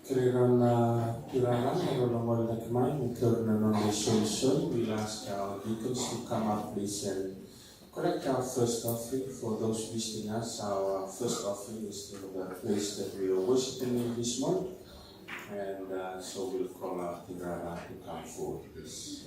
Kailan kailangan naman na kumain, magkaroon na ng resolution. We'll ask our deacons to come up, please, and collect our first offering. For those visiting us, our first offering is to the place that we are worshiping in this month. And so we'll call out Tirana to come forward, please.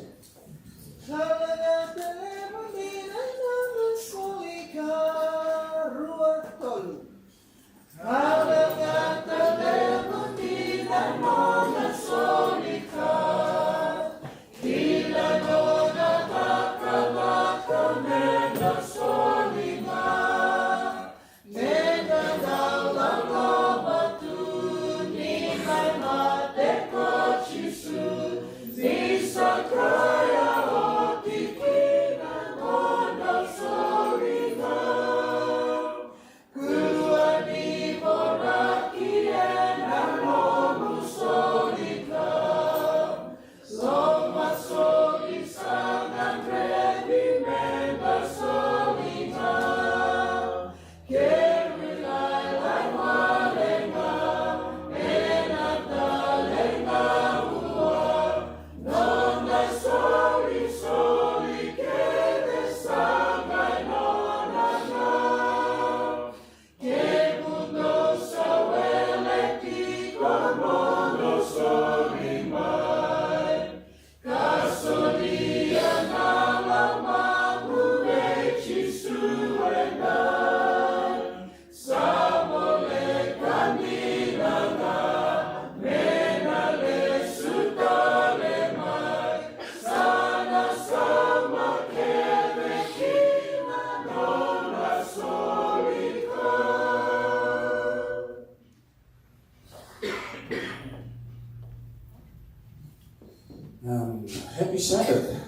Happy Sabbath.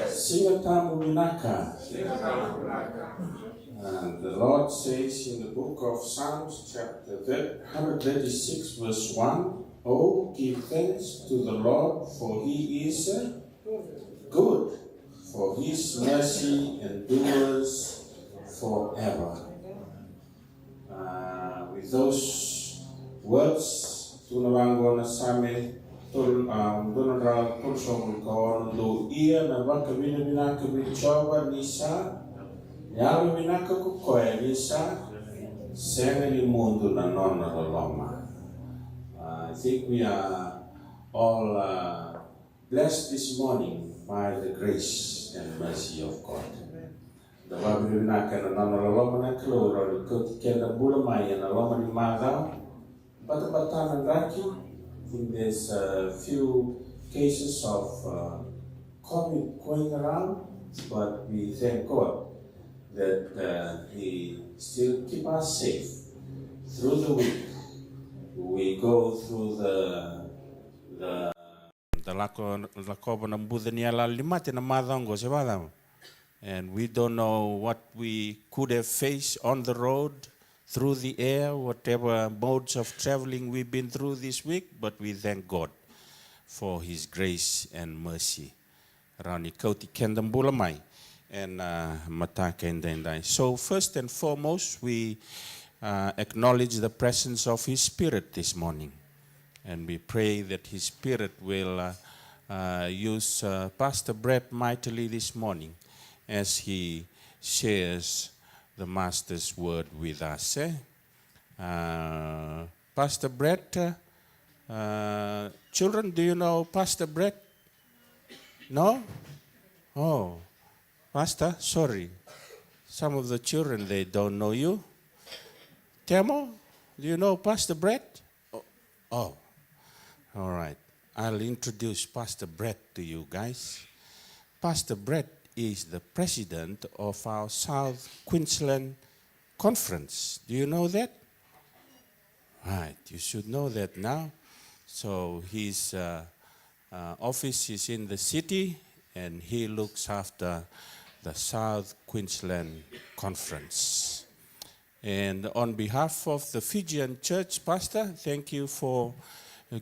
Singatamu Minaka. And the Lord says in the book of Psalms, chapter 136, verse 1, Oh, give thanks to the Lord, for he is good, for his mercy endures forever. With those words, tunawangona same Donald Tulsong kawan do ia na baka binabina kabichoba nisa yawe binaka kukoe nisa sengani mundo na nona loma. I think we are all blessed this morning by the grace and mercy of God. The babi binaka na nona loma na kloro ko kenda bulamai na loma ni madao bata-bata na raki. There's a few cases of COVID going around, but we thank God that He still keep us safe through the week. We go through the lako ng Buddha niya limate na madango sa badam, and we don't know what we could have faced on the road. Through the air, whatever modes of traveling we've been through this week, but we thank God for His grace and mercy. Rani kauti kendam bulamai and mataka indai. So first and foremost, we acknowledge the presence of His Spirit this morning, and we pray that His Spirit will use Pastor Brett mightily this morning as he shares the Master's word with us. Pastor Brett, children, do you know Pastor Brett? No? Oh, Pastor, sorry. Some of the children, they don't know you. Temo, do you know Pastor Brett? Oh, all right. I'll introduce Pastor Brett to you guys. Pastor Brett is the president of our South Queensland Conference. Do you know that? Right, you should know that now. So his office is in the city, and he looks after the South Queensland Conference. And on behalf of the Fijian Church, Pastor, thank you for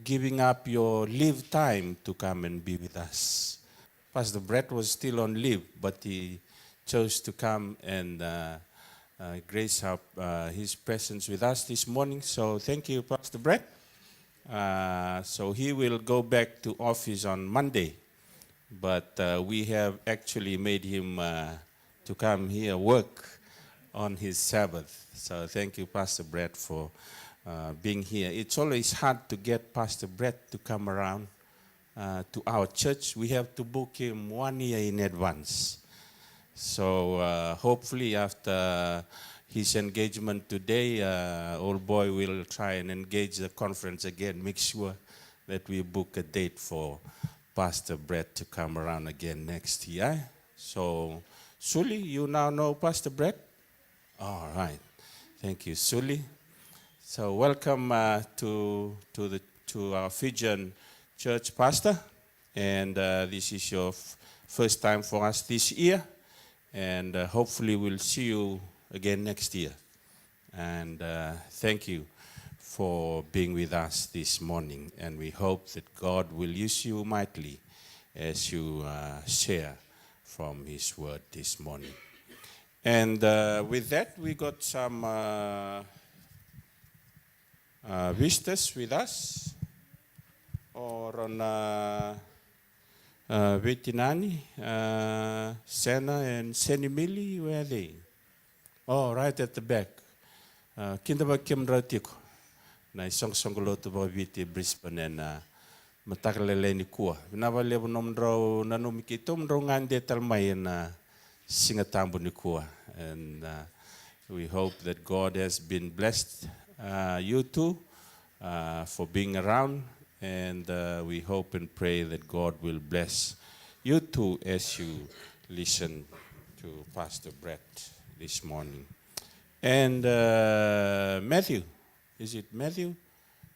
giving up your leave time to come and be with us. Pastor Brett was still on leave, but he chose to come and grace his presence with us this morning. So thank you, Pastor Brett. So he will go back to office on Monday. But we have actually made him to come here work on his Sabbath. So thank you, Pastor Brett, for being here. It's always hard to get Pastor Brett to come around to our church. We have to book him 1 year in advance. So hopefully after his engagement today, old boy will try and engage the conference again. Make sure that we book a date for Pastor Brett to come around again next year. So, Sully, you now know Pastor Brett? All right. Thank you, Sully. So, welcome to our Fijian church, Pastor. And this is your first time for us this year. And hopefully we'll see you again next year. And thank you for being with us this morning. And we hope that God will use you mightily as you share from His word this morning. And with that, we got some visitors with us. Or on Vetinani, Sena and Senimili, where are they? Oh, right at the back. Kindaba Kimratiko. Na isang songoloto ba viti Brisbane and matakalele ni kuwa. Vinavale nomdro nanumikito mdro ngande talmay na singatambo ni kuwa. And we hope that God has been blessed you too for being around. And we hope and pray that God will bless you too as you listen to Pastor Brett this morning. And Matthew, is it Matthew?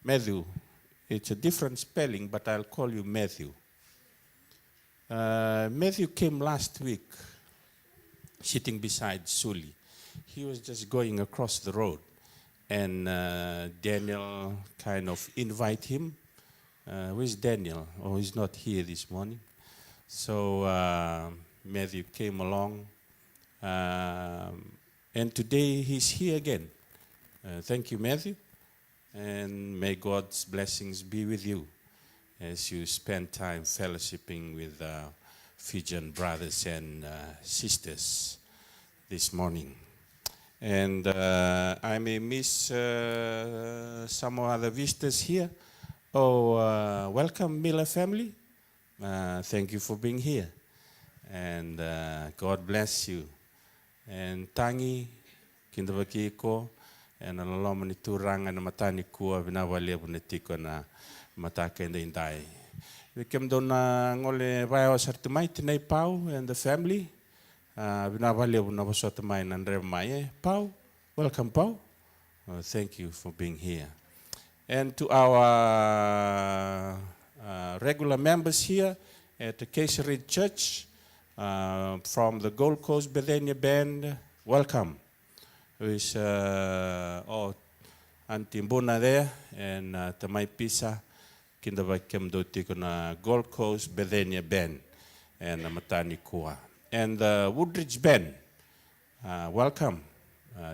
Matthew, it's a different spelling, but I'll call you Matthew. Matthew came last week, sitting beside Sully. He was just going across the road, and Daniel kind of invited him. Where's Daniel? Oh, he's not here this morning. So Matthew came along, and today he's here again. Thank you, Matthew, and may God's blessings be with you as you spend time fellowshipping with Fijian brothers and sisters this morning. And I may miss some other visitors here. Oh, welcome, Miller family. Thank you for being here. And God bless you. And Tangi, Kindavakiko, and Alomani Turanga and Matani Kua, Vinavale Bunetiko na Mataka and the Indai. We came down Ngole Vio Sartumai, Tine Pau, and the family. Vinavale Bunavasotamai and Remaye. Pau, welcome, Pau. Thank you for being here. And to our regular members here at the Kesserid Church from the Gold Coast Bethania Band, welcome. With Auntie Mbuna there and Tamai Pisa, Kindabakem Dotikona Gold Coast Bethania Band and Matani Kua. And the Woodridge Band, welcome.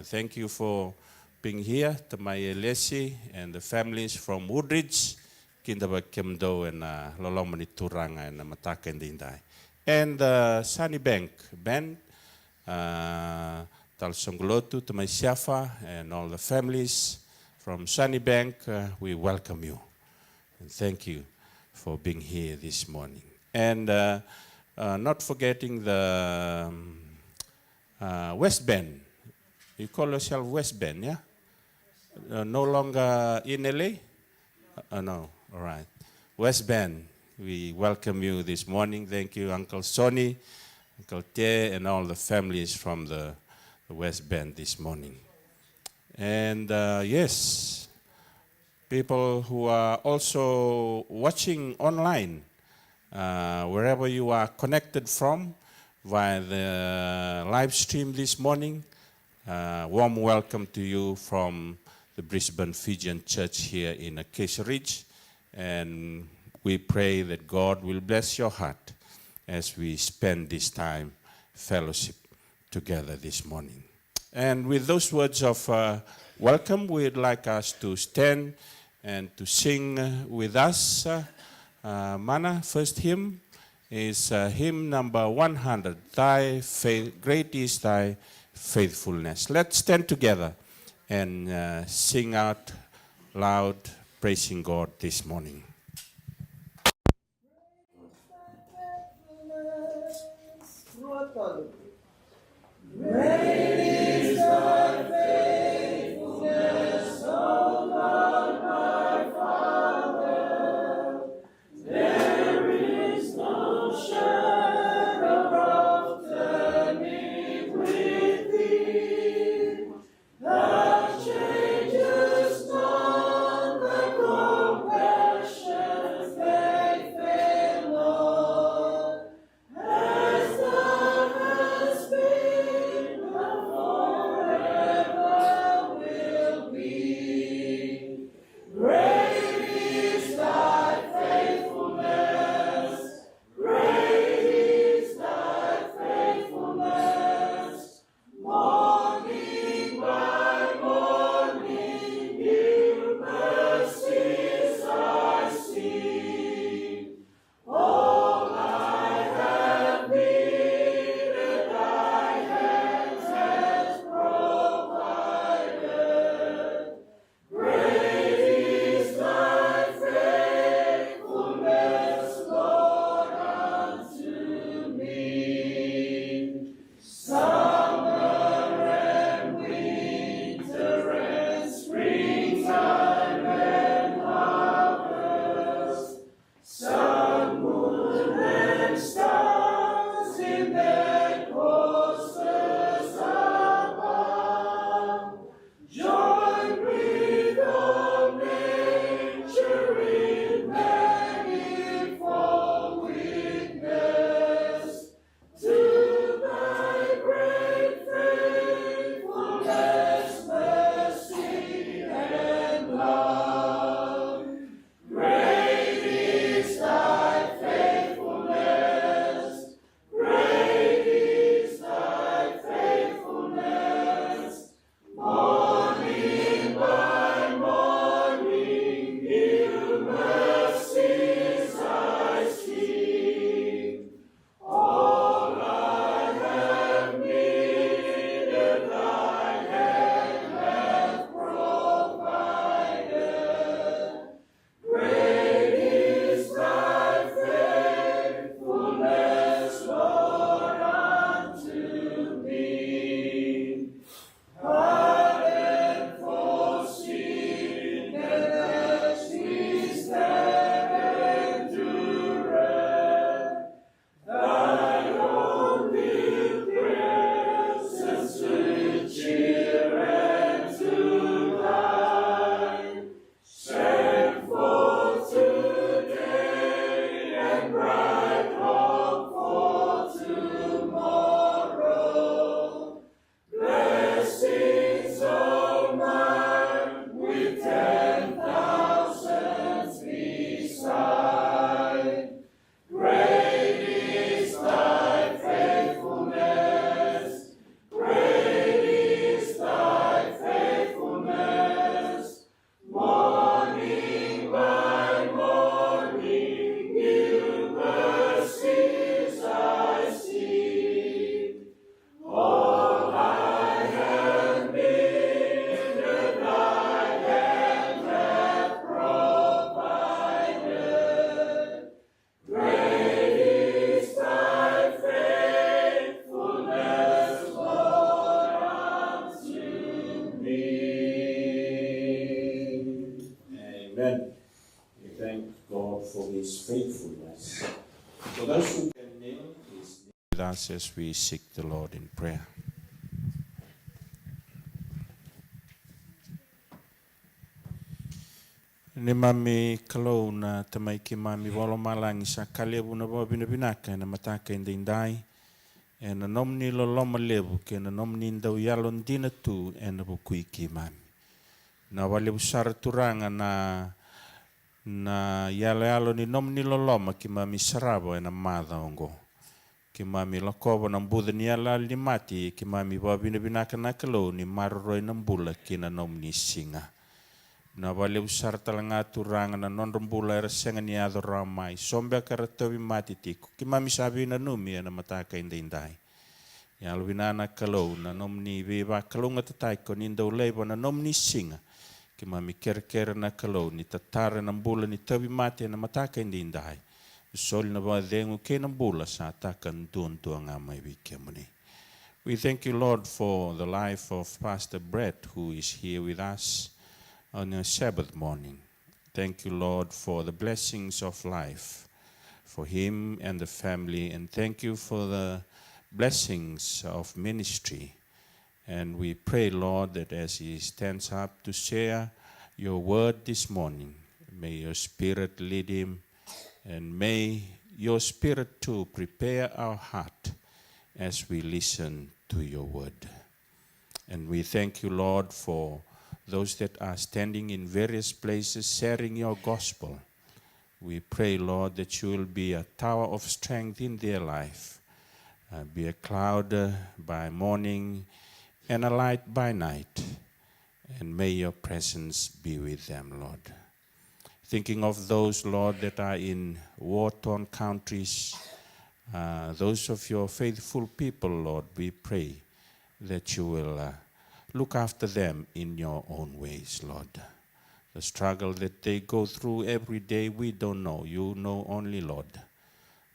Thank you for being here, to my Lesi and the families from Woodridge, Kindaba Kemdo and Lolomani Turanga and Mataka and Indai. And the Sunny Bank Band, Talsongolotu, to my Siafa and all the families from Sunny Bank, we welcome you. And thank you for being here this morning. And not forgetting the West Bend. You call yourself West Bend, yeah? No longer in LA? No, all right. West Bend, we welcome you this morning. Thank you, Uncle Sonny, Uncle Te, and all the families from the West Bend this morning. And yes, people who are also watching online, wherever you are connected from, via the live stream this morning, warm welcome to you from the Brisbane Fijian Church here in Acacia Ridge, and we pray that God will bless your heart as we spend this time fellowship together this morning. And with those words of welcome, we'd like us to stand and to sing with us. Mana, first hymn is hymn number 100, Great is Thy Faithfulness. Let's stand together and sing out loud, praising God this morning. Great is thy faithfulness, O Lord my Father. There is no shadow of turning with thee. Thou changest not, thy compassions they fail not. As thou hast been, thou forever will be. Great is thy faithfulness. Great is thy faithfulness. Morning by morning, new mercies I see. All I have needed, thy hands has provided. Great is thy faithfulness, Lord, unto me. Summer and winter and springtime and harvest, sun, moon, and stars in their courses above, join with all nature in manifold witness to thy great faithfulness, mercy, and love. Great is thy faithfulness. Great is thy faithfulness. Morning by morning, new mercies I see. All I have needed, thy hand hath provided. Great is thy faithfulness, Lord, unto me. Pardon for sin, and as we stand endureth, thy only presence to cheer and to guide. Send forth today and bright hope for tomorrow. Blessings of mine with 10,000s beside. Great is thy faithfulness. Great is thy faithfulness. Morning by morning, new mercies I see. All I have needed, thy hand hath provided. Great is thy faithfulness, Lord, unto me. Amen. We thank God for His faithfulness. For those who can kneel, please kneel with us as we seek the Lord in prayer. Ni mami kalau na tamai ki mami walo malangi sa kalebu na bina binaka na mataka indai e na nomni lo loma lebu ke na nomni ndau yalon dina tu e na bukui ki mami. Na wale busara turanga na yalo ni nomni lo loma ki mami sarabo e na madha ongo. Ki mami lakobo na mbudha ni ala li mati ki mami bina binaka na kalau ni maroroi na mbula ki na nomni singa. Na wale usar talanga turanga na nonrombula era senga ni ado ramai. Sombe karatobi matitiku. Ki mami sabi na numi na mataka indai. Ya alwina na kalau na nomni viva kalau ngatatai ko nindo lebo na nomni singa. Ki mami kere na kalau ni tatara na mbula ni tabi mati na mataka indai. Soli na ba dengu ke na mbula sa takan tuan ngamai wikemuni. We thank you, Lord, for the life of Pastor Brett, who is here with us on a Sabbath morning. Thank you, Lord, for the blessings of life, for him and the family, and thank you for the blessings of ministry. And we pray, Lord, that as he stands up to share your word this morning, may your Spirit lead him, and may your Spirit too prepare our heart as we listen to your word. And we thank you, Lord, for those that are standing in various places sharing your gospel. We pray, Lord, that you will be a tower of strength in their life, be a cloud by morning and a light by night, and may your presence be with them, Lord. Thinking of those, Lord, that are in war-torn countries, those of your faithful people, Lord, we pray that you will look after them in your own ways, Lord. The struggle that they go through every day, we don't know. You know only, Lord.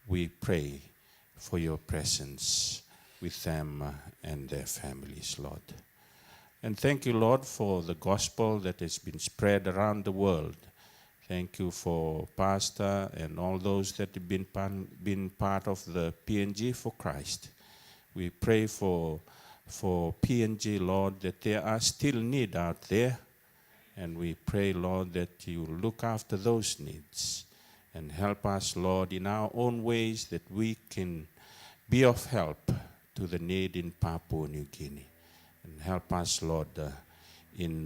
We pray for your presence with them and their families, Lord. And thank you, Lord, for the gospel that has been spread around the world. Thank you for Pastor and all those that have been part of the PNG for Christ. We pray for PNG, Lord, that there are still needs out there. And we pray, Lord, that you look after those needs and help us, Lord, in our own ways that we can be of help to the need in Papua New Guinea. And help us, Lord, in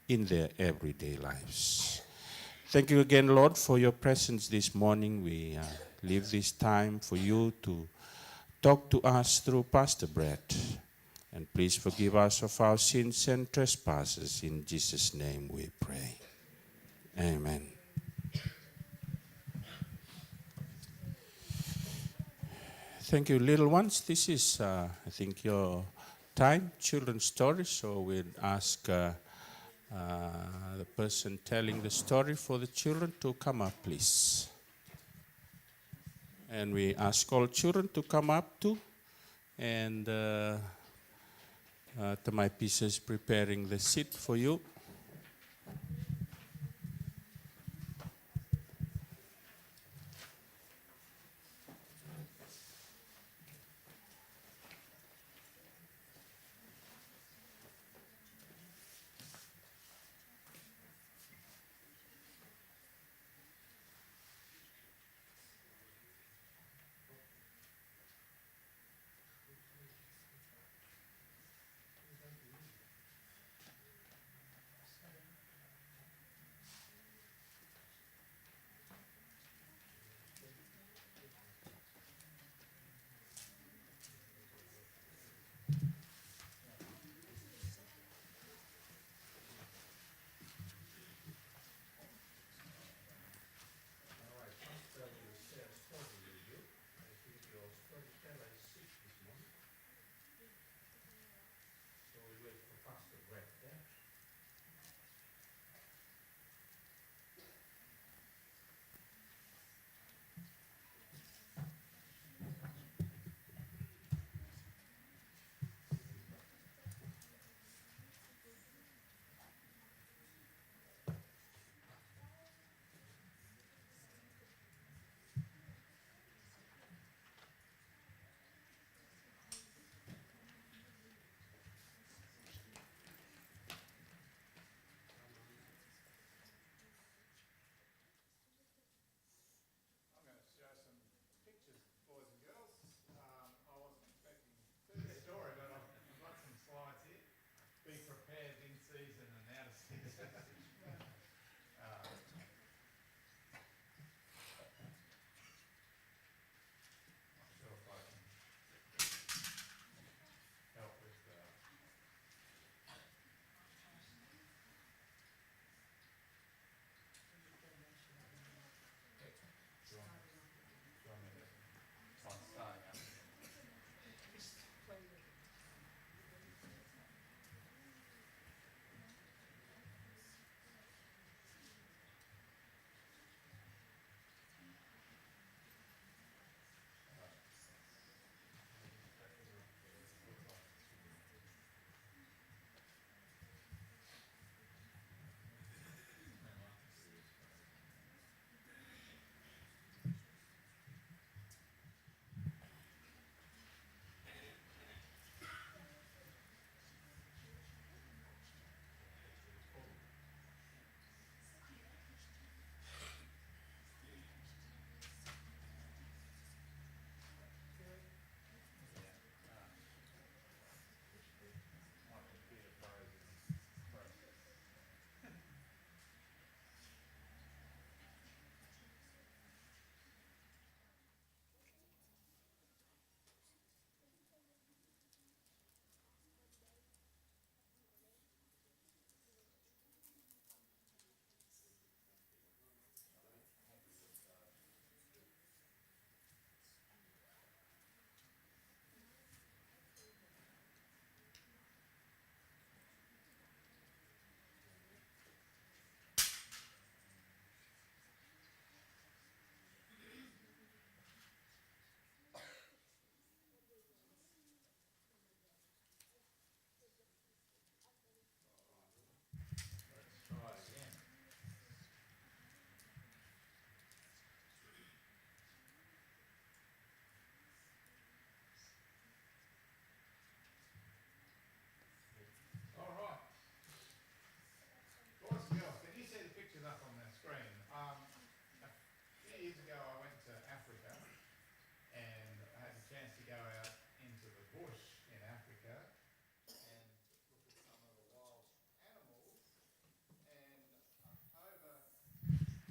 their everyday lives. Thank you again, Lord, for your presence this morning. We leave this time for you to talk to us through Pastor Brett. And please forgive us of our sins and trespasses. In Jesus' name we pray. Amen. Thank you, little ones. This is, I think, your time, children's stories. So we'll ask the person telling the story for the children to come up, please. And we ask all children to come up too. And Tamai Pisa is preparing the seat for you.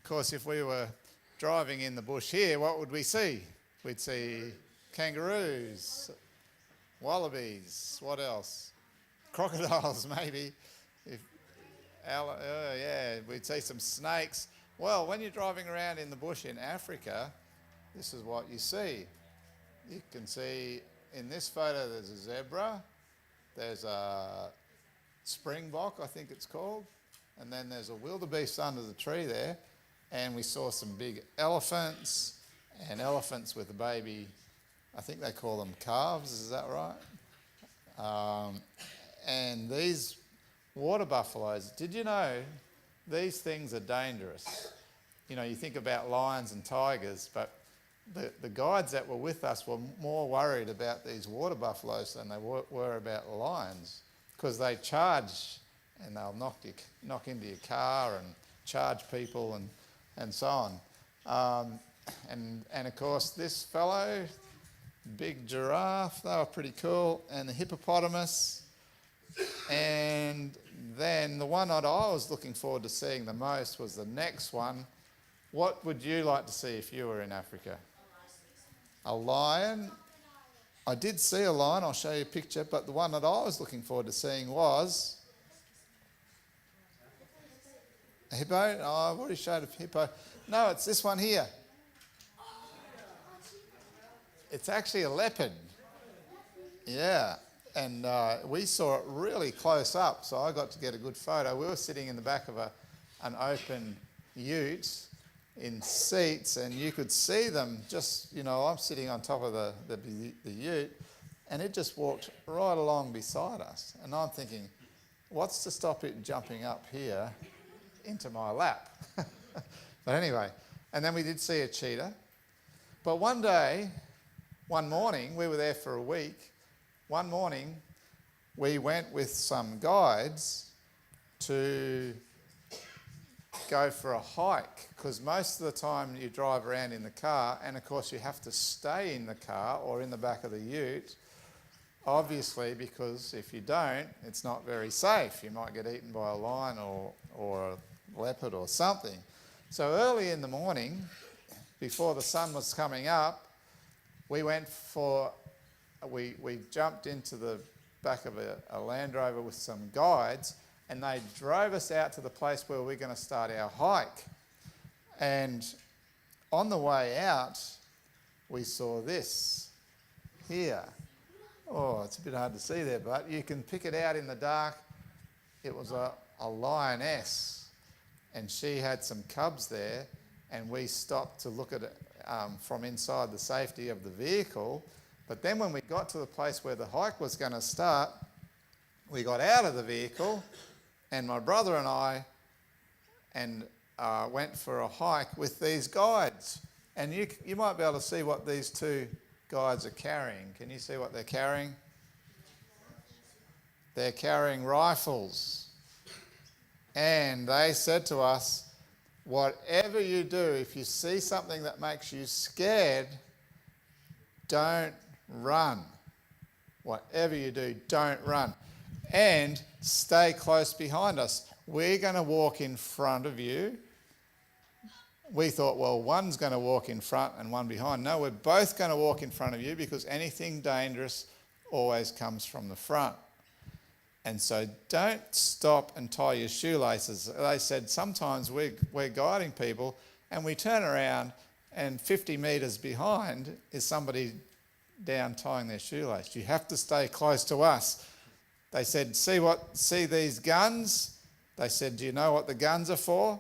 course, if we were driving in the bush here, what would we see? We'd see kangaroos, wallabies, what else? Crocodiles, maybe. We'd see some snakes. Well, when you're driving around in the bush in Africa, this is what you see. You can see in this photo there's a zebra, there's a springbok, I think it's called, and then there's a wildebeest under the tree there, and we saw some big elephants and elephants with a baby, I think they call them calves, is that right? And these water buffaloes, did you know these things are dangerous? You know, you think about lions and tigers, but the guides that were with us were more worried about these water buffaloes than they were about the lions, because they charge and they'll knock into your car and charge people and so on. And of course this fellow, big giraffe, they were pretty cool, and the hippopotamus. And then the one that I was looking forward to seeing the most was the next one. What would you like to see if you were in Africa? A lion. I did see a lion, I'll show you a picture, but the one that I was looking forward to seeing was a hippo. Oh, I've already showed a hippo. No, it's this one here. It's actually a leopard. Yeah, and we saw it really close up, so I got to get a good photo. We were sitting in the back of an open ute in seats, and you could see them just, you know, I'm sitting on top of the ute, and it just walked right along beside us. And I'm thinking, what's to stop it jumping up here into my lap? But anyway, and then we did see a cheetah. But one morning, we were there for a week. One morning, we went with some guides to go for a hike, because most of the time you drive around in the car, and of course you have to stay in the car or in the back of the ute, obviously, because if you don't, it's not very safe. You might get eaten by a lion or a leopard or something. So early in the morning, before the sun was coming up, we jumped into the back of a Land Rover with some guides, and they drove us out to the place where we're going to start our hike. And on the way out, we saw this here. Oh, it's a bit hard to see there, but you can pick it out in the dark. It was a lioness, and she had some cubs there, and we stopped to look at it from inside the safety of the vehicle. But then when we got to the place where the hike was going to start, we got out of the vehicle, and my brother and I went for a hike with these guides. And you might be able to see what these two guides are carrying. Can you see what they're carrying? They're carrying rifles. And they said to us, whatever you do, if you see something that makes you scared, don't run. Whatever you do, don't run. And stay close behind us. We're going to walk in front of you. We thought, well, one's going to walk in front and one behind. No, we're both going to walk in front of you, because anything dangerous always comes from the front. And so don't stop and tie your shoelaces. They said sometimes we're guiding people and we turn around and 50 metres behind is somebody down tying their shoelace. You have to stay close to us. They said, see these guns? They said, do you know what the guns are for?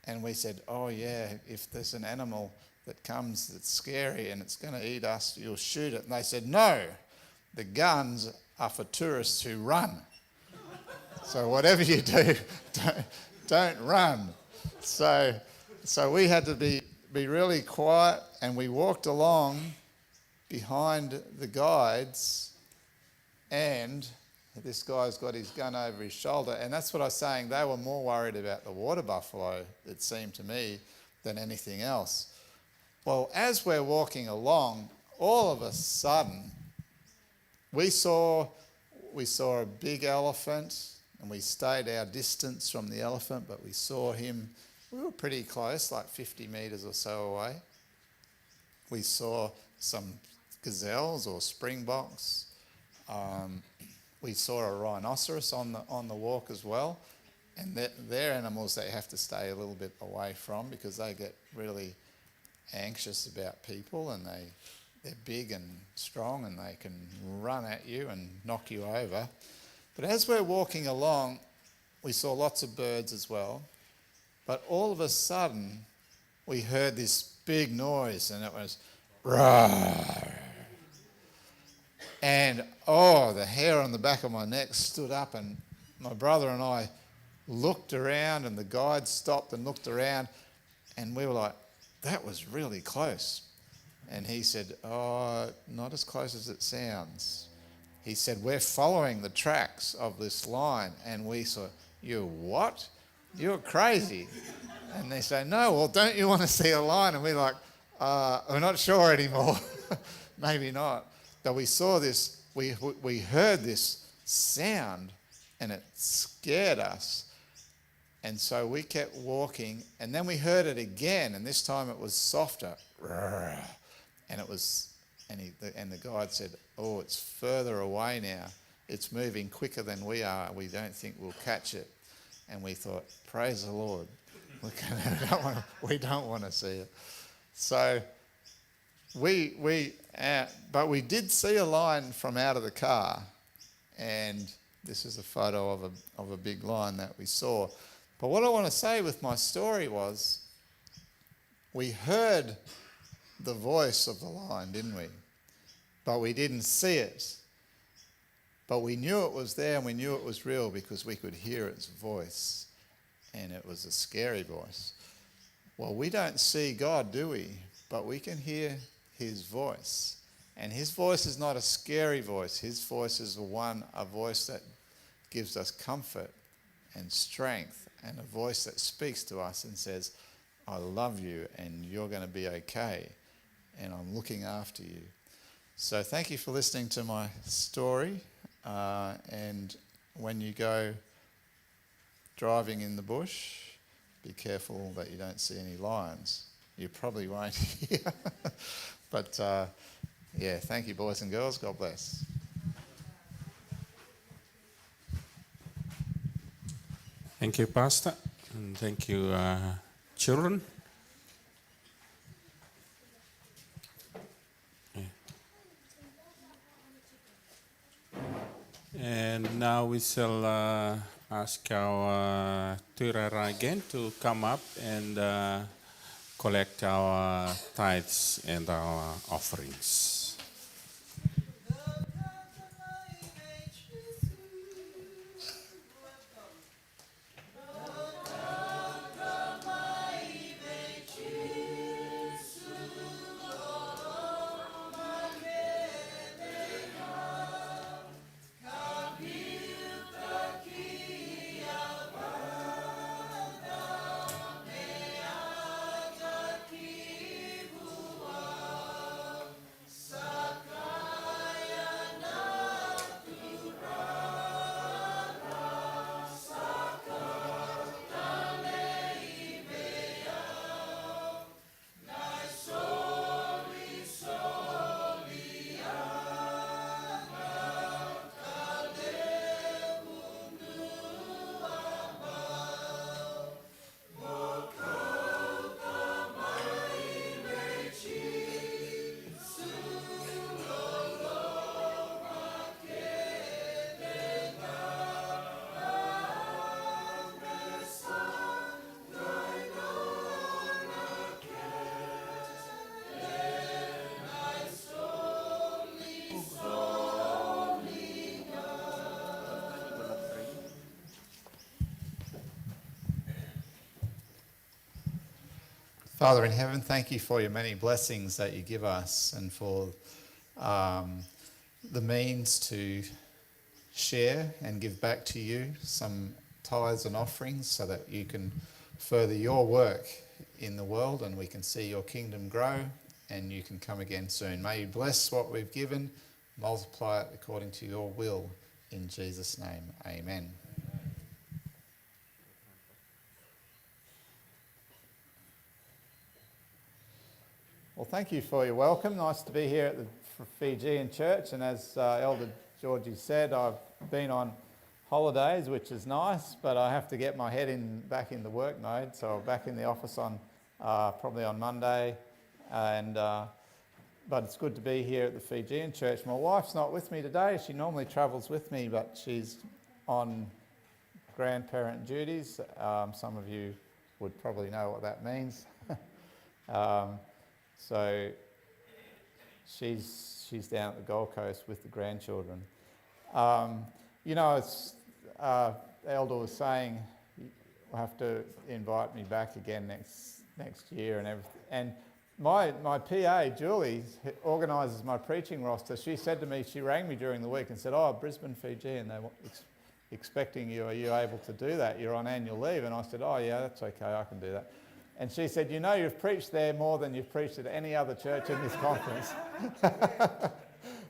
And we said, oh yeah, if there's an animal that comes that's scary and it's going to eat us, you'll shoot it. And they said, no, the guns are for tourists who run. So whatever you do, don't run. So we had to be really quiet, and we walked along behind the guides, and this guy's got his gun over his shoulder, and that's what I was saying. They were more worried about the water buffalo, it seemed to me, than anything else. Well, as we're walking along, all of a sudden, we saw a big elephant, and we stayed our distance from the elephant, but we saw him we were pretty close, like 50 metres or so away. We saw some gazelles or springboks. We saw a rhinoceros on the walk as well, and they're animals that you have to stay a little bit away from because they get really anxious about people, and they're big and strong and they can run at you and knock you over. But as we're walking along, we saw lots of birds as well. But all of a sudden, we heard this big noise, and it was roar. And the hair on the back of my neck stood up, and my brother and I looked around, and the guide stopped and looked around, and we were like, that was really close. And he said, not as close as it sounds. He said, we're following the tracks of this line. And we said, you what? You're crazy. And they say, no, well, don't you want to see a lion? And we're like, we're not sure anymore. Maybe not. But we saw this, we heard this sound, and it scared us. And so we kept walking, and then we heard it again, and this time it was softer. And it was, and the guide said, it's further away now. It's moving quicker than we are. We don't think we'll catch it. And we thought, praise the Lord. We don't want to see it. So but we did see a lion from out of the car, and this is a photo of a big lion that we saw. But what I want to say with my story was, we heard the voice of the lion, didn't we? But we didn't see it. But we knew it was there, and we knew it was real because we could hear its voice, and it was a scary voice. Well, we don't see God, do we? But we can hear his voice. And his voice is not a scary voice. His voice is a voice that gives us comfort and strength, and a voice that speaks to us and says, I love you and you're going to be okay, and I'm looking after you. So thank you for listening to my story, and when you go driving in the bush, be careful that you don't see any lions. You probably won't here. But thank you, boys and girls. God bless. Thank you, Pastor, and thank you, children. And now we shall ask our Turara again to come up and collect our tithes and our offerings. Father in heaven, thank you for your many blessings that you give us, and for the means to share and give back to you some tithes and offerings so that you can further your work in the world and we can see your kingdom grow and you can come again soon. May you bless what we've given, multiply it according to your will. In Jesus' name, amen. Well, thank you for your welcome. Nice to be here at the Fijian church. And as Elder Georgie said, I've been on holidays, which is nice, but I have to get my head back in the work mode. So I'm back in the office on probably on Monday, but it's good to be here at the Fijian church. My wife's not with me today. She normally travels with me, but she's on grandparent duties. Some of you would probably know what that means. So she's down at the Gold Coast with the grandchildren. It's Elder was saying you'll have to invite me back again next year and everything. And my PA, Julie, organises my preaching roster. She said to me, she rang me during the week and said, Brisbane, Fiji, and they were expecting you. Are you able to do that? You're on annual leave. And I said, yeah, that's okay, I can do that. And she said, you've preached there more than you've preached at any other church in this conference.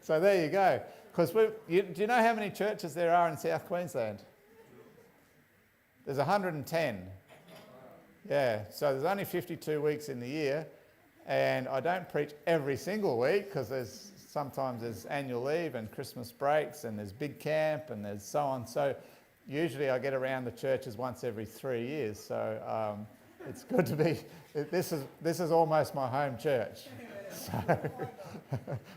So there you go. Because do you know how many churches there are in South Queensland? There's 110. Yeah, so there's only 52 weeks in the year. And I don't preach every single week because sometimes there's annual leave and Christmas breaks and there's big camp and there's so on. So usually I get around the churches once every 3 years. So it's good to be. This is almost my home church. So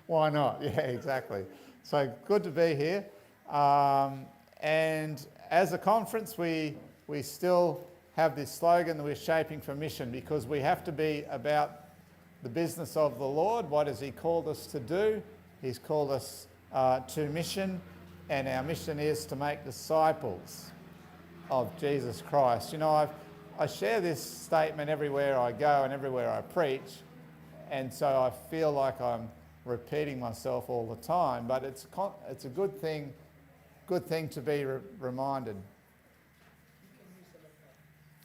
why not? Yeah, exactly. So good to be here. And as a conference, we still have this slogan that we're shaping for mission, because we have to be about the business of the Lord. What has He called us to do? He's called us to mission, and our mission is to make disciples of Jesus Christ. I share this statement everywhere I go and everywhere I preach, and so I feel like I'm repeating myself all the time, but it's a good thing to be reminded.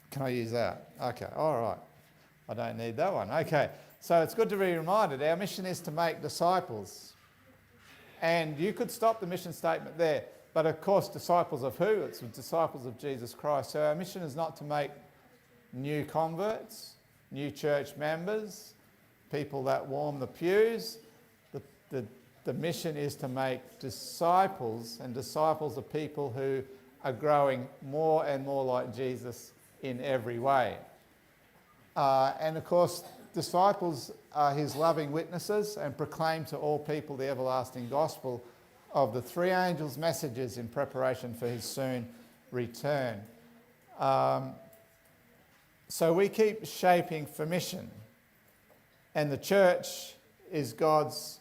Can I use that? Okay, all right. I don't need that one. Okay, so it's good to be reminded. Our mission is to make disciples. And you could stop the mission statement there, but of course, disciples of who? It's disciples of Jesus Christ. So our mission is not to make new converts, new church members, people that warm the pews. The mission is to make disciples, and disciples are people who are growing more and more like Jesus in every way. And of course, disciples are His loving witnesses and proclaim to all people the everlasting gospel of the three angels' messages in preparation for His soon return. So we keep shaping for mission, and the church is God's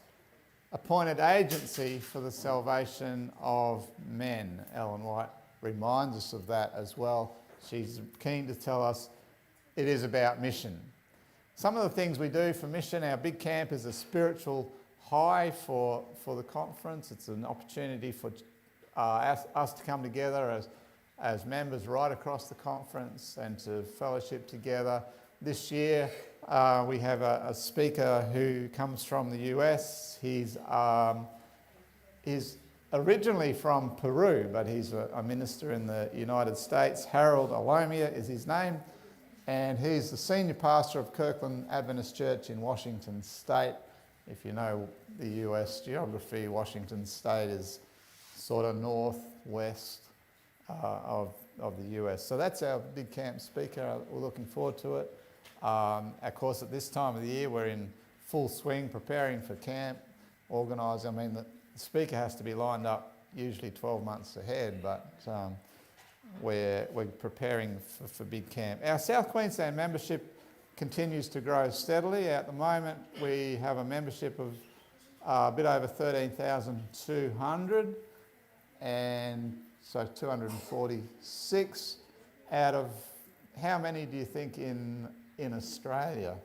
appointed agency for the salvation of men. Ellen White reminds us of that as well. She's keen to tell us it is about mission. Some of the things we do for mission, our big camp is a spiritual high for the conference. It's an opportunity for us to come together as members right across the conference and to fellowship together. This year we have a speaker who comes from the US. He's originally from Peru, but he's a minister in the United States. Harold Alomia is his name, and he's the senior pastor of Kirkland Adventist Church in Washington State. If you know the US geography, Washington State is sort of northwest of the US. So that's our big camp speaker. We're looking forward to it. Of course, at this time of the year, we're in full swing preparing for camp, organising. I mean, the speaker has to be lined up usually 12 months ahead, but we're preparing for big camp. Our South Queensland membership continues to grow steadily. At the moment, we have a membership of a bit over 13,200, and so 246 out of how many do you think in Australia?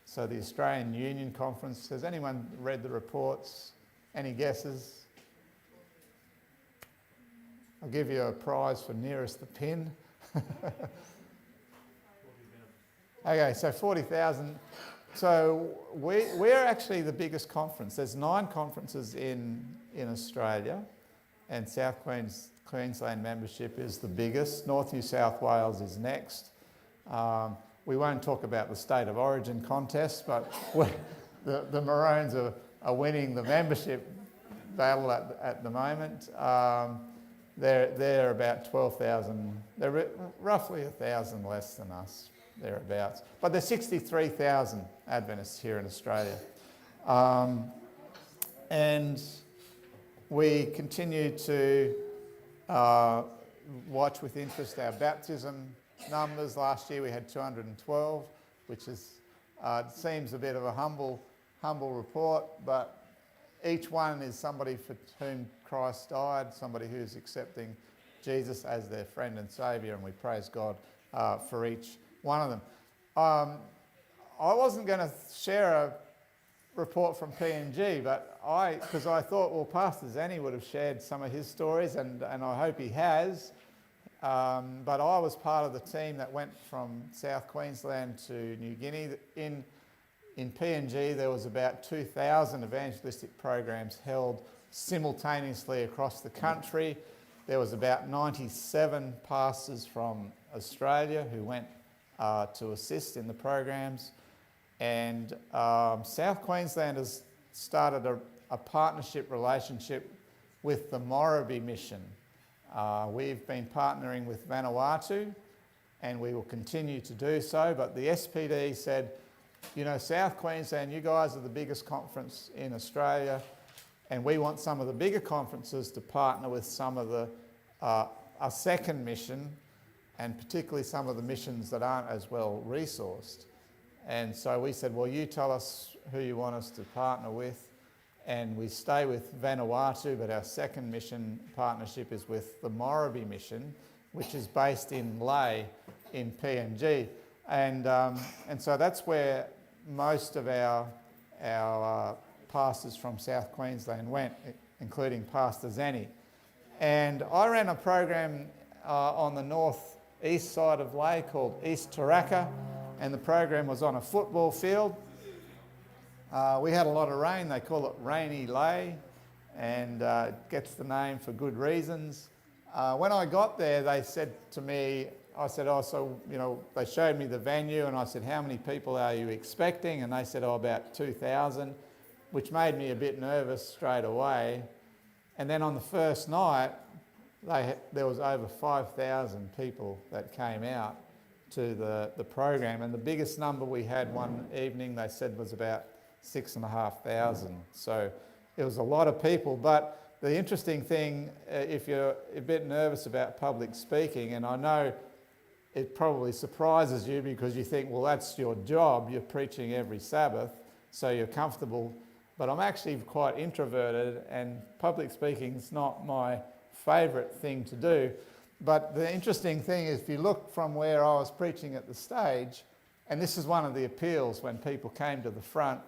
So the Australian Union Conference, has anyone read the reports? Any guesses? I'll give you a prize for nearest the pin. Okay, so 40,000. So we're actually the biggest conference. There's 9 conferences in Australia, and South Queensland membership is the biggest. North New South Wales is next. We won't talk about the state of origin contest, but the Maroons are winning the membership battle at the moment. They're about 12,000. They're roughly 1,000 less than us, thereabouts. But there's 63,000 Adventists here in Australia. And we continue to watch with interest our baptism numbers. Last year we had 212, which is seems a bit of a humble report, but each one is somebody for whom Christ died, somebody who's accepting Jesus as their friend and saviour, and we praise God for each one of them. I wasn't going to share a report from PNG, but because I thought, well, Pastor Zanny would have shared some of his stories, and I hope he has. But I was part of the team that went from South Queensland to New Guinea. In PNG, there was about 2,000 evangelistic programs held simultaneously across the country. There was about 97 pastors from Australia who went to assist in the programs. And South Queensland has started a partnership relationship with the Morribee Mission. We've been partnering with Vanuatu, and we will continue to do so, but the SPD said, you know, South Queensland, you guys are the biggest conference in Australia, and we want some of the bigger conferences to partner with some of the a second mission, and particularly some of the missions that aren't as well resourced. And so we said, well, you tell us who you want us to partner with, and we stay with Vanuatu, but our second mission partnership is with the Morribee Mission, which is based in Lae in PNG. And so that's where most of our pastors from South Queensland went, including Pastor Zanny. And I ran a program on the north-east side of Lae called East Taraka, and the program was on a football field. We had a lot of rain. They call it Rainy Lae, and it gets the name for good reasons. When I got there, they said to me, I said, oh, so, you know, they showed me the venue, and I said, how many people are you expecting? And they said, oh, about 2,000, which made me a bit nervous straight away. And then on the first night, there was over 5,000 people that came out to the program, and the biggest number we had one evening, they said, was about 6,500. So it was a lot of people. But the interesting thing, if you're a bit nervous about public speaking, and I know it probably surprises you because you think, well, that's your job, you're preaching every Sabbath, so you're comfortable. But I'm actually quite introverted, and public speaking is not my favourite thing to do. But the interesting thing is, if you look from where I was preaching at the stage, and this is one of the appeals when people came to the front,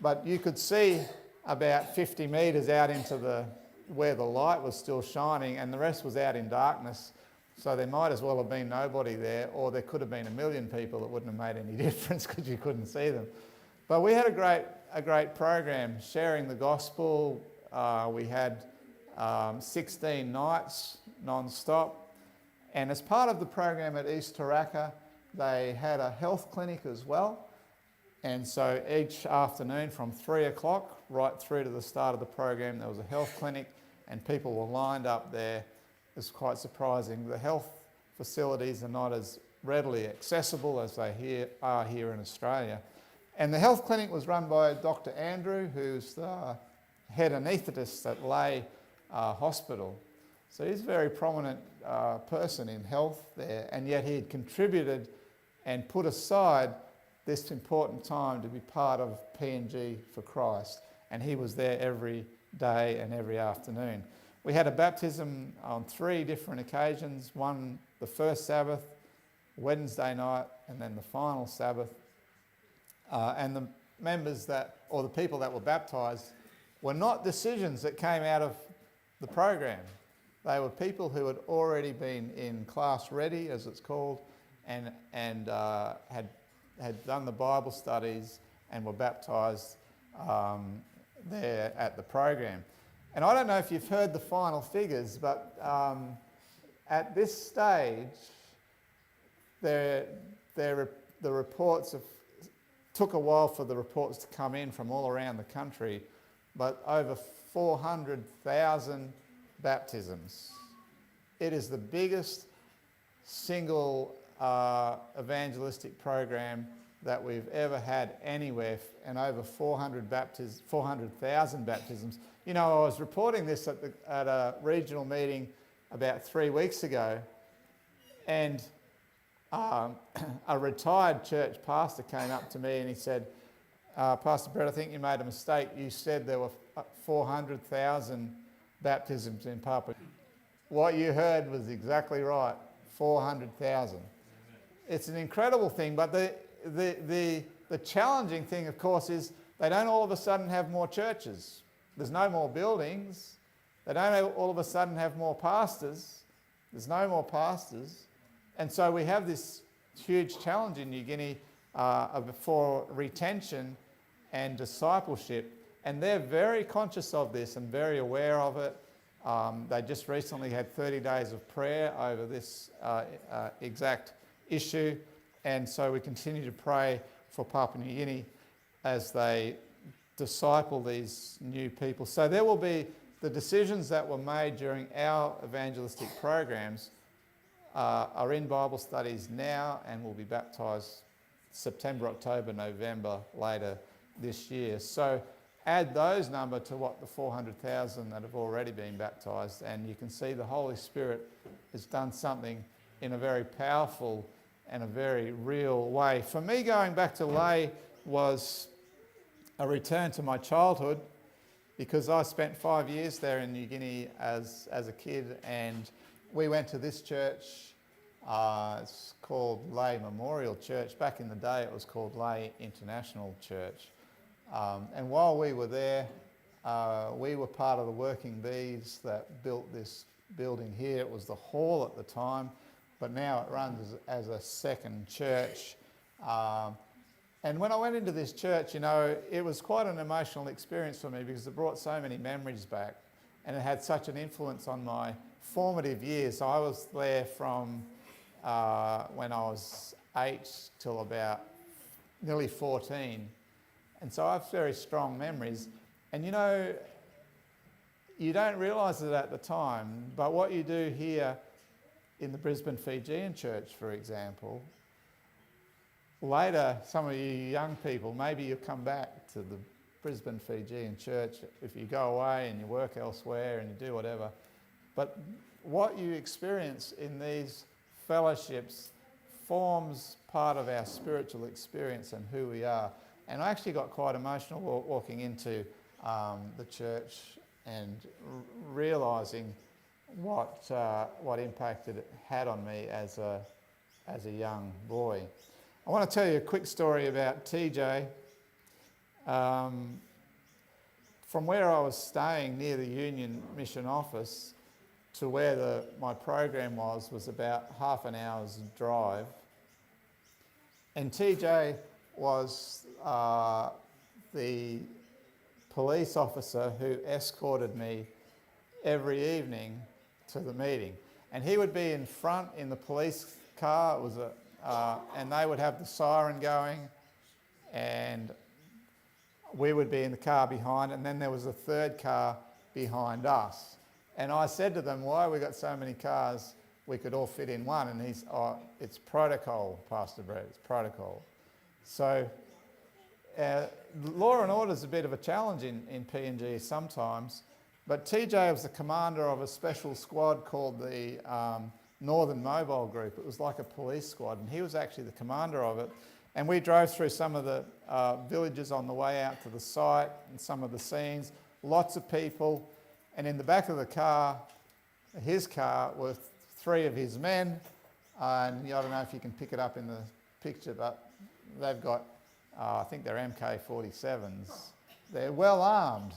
but you could see about 50 metres out into where the light was still shining, and the rest was out in darkness. So there might as well have been nobody there, or there could have been 1 million people. It wouldn't have made any difference because you couldn't see them. But we had a great program sharing the gospel. We had 16 nights non-stop. And as part of the program at East Taraka, they had a health clinic as well. And so each afternoon from 3 o'clock right through to the start of the program, there was a health clinic, and people were lined up there. It's quite surprising. The health facilities are not as readily accessible as they are here in Australia. And the health clinic was run by Dr. Andrew, who's the head anaesthetist at Lae Hospital. So he's a very prominent person in health there, and yet he had contributed and put aside this important time to be part of PNG for Christ. And he was there every day and every afternoon. We had a baptism on 3 different occasions, one the first Sabbath, Wednesday night, and then the final Sabbath. And the members or the people that were baptised were not decisions that came out of the program. They were people who had already been in class ready, as it's called, and had done the Bible studies and were baptised there at the program. And I don't know if you've heard the final figures, but at this stage, the reports took a while for the reports to come in from all around the country, but over 400,000 baptisms. It is the biggest single evangelistic program that we've ever had anywhere, and over 400,000 baptisms. You know, I was reporting this at a regional meeting about 3 weeks ago, and a retired church pastor came up to me and he said, Pastor Brett, I think you made a mistake. You said there were 400,000 baptisms in Papua. What you heard was exactly right, 400,000. It's an incredible thing, but the challenging thing, of course, is they don't all of a sudden have more churches. There's no more buildings. They don't all of a sudden have more pastors. There's no more pastors. And so we have this huge challenge in New Guinea for retention and discipleship. And they're very conscious of this and very aware of it. They just recently had 30 days of prayer over this exact issue. And so we continue to pray for Papua New Guinea as they disciple these new people. So there will be the decisions that were made during our evangelistic programs are in Bible studies now and will be baptised September, October, November later this year. So add those number to what the 400,000 that have already been baptised, and you can see the Holy Spirit has done something in a very powerful and a very real way. For me, going back to lay was a return to my childhood, because I spent 5 years there in New Guinea as a kid, and we went to this church. It's called Lay Memorial Church. Back in the day it was called Lay International Church. And while we were there, we were part of the working bees that built this building here. It was the hall at the time, but now it runs as a second church. And when I went into this church, you know, it was quite an emotional experience for me because it brought so many memories back, and it had such an influence on my formative years. I was there from when I was 8 till about nearly 14. And so I have very strong memories. And you know, you don't realise it at the time, but what you do here in the Brisbane Fijian church, for example, later, some of you young people, maybe you'll come back to the Brisbane Fijian church if you go away and you work elsewhere and you do whatever. But what you experience in these fellowships forms part of our spiritual experience and who we are. And I actually got quite emotional walking into the church and realising what impact it had on me as a young boy. I want to tell you a quick story about TJ. From where I was staying near the Union Mission office to where my program was about half an hour's drive. And TJ was the police officer who escorted me every evening to the meeting. And he would be in front in the police car. It was and they would have the siren going, and we would be in the car behind, and then there was a third car behind us. And I said to them, why have we got so many cars? We could all fit in one. And he's, oh, it's protocol, Pastor Brett, it's protocol. So law and order is a bit of a challenge in PNG sometimes, but TJ was the commander of a special squad called the Northern Mobile Group. It was like a police squad, and he was actually the commander of it. And we drove through some of the villages on the way out to the site and some of the scenes, lots of people. And in the back of the car, his car, were 3 of his men. And I don't know if you can pick it up in the picture, but they've got, I think they're MK-47s. They're well armed.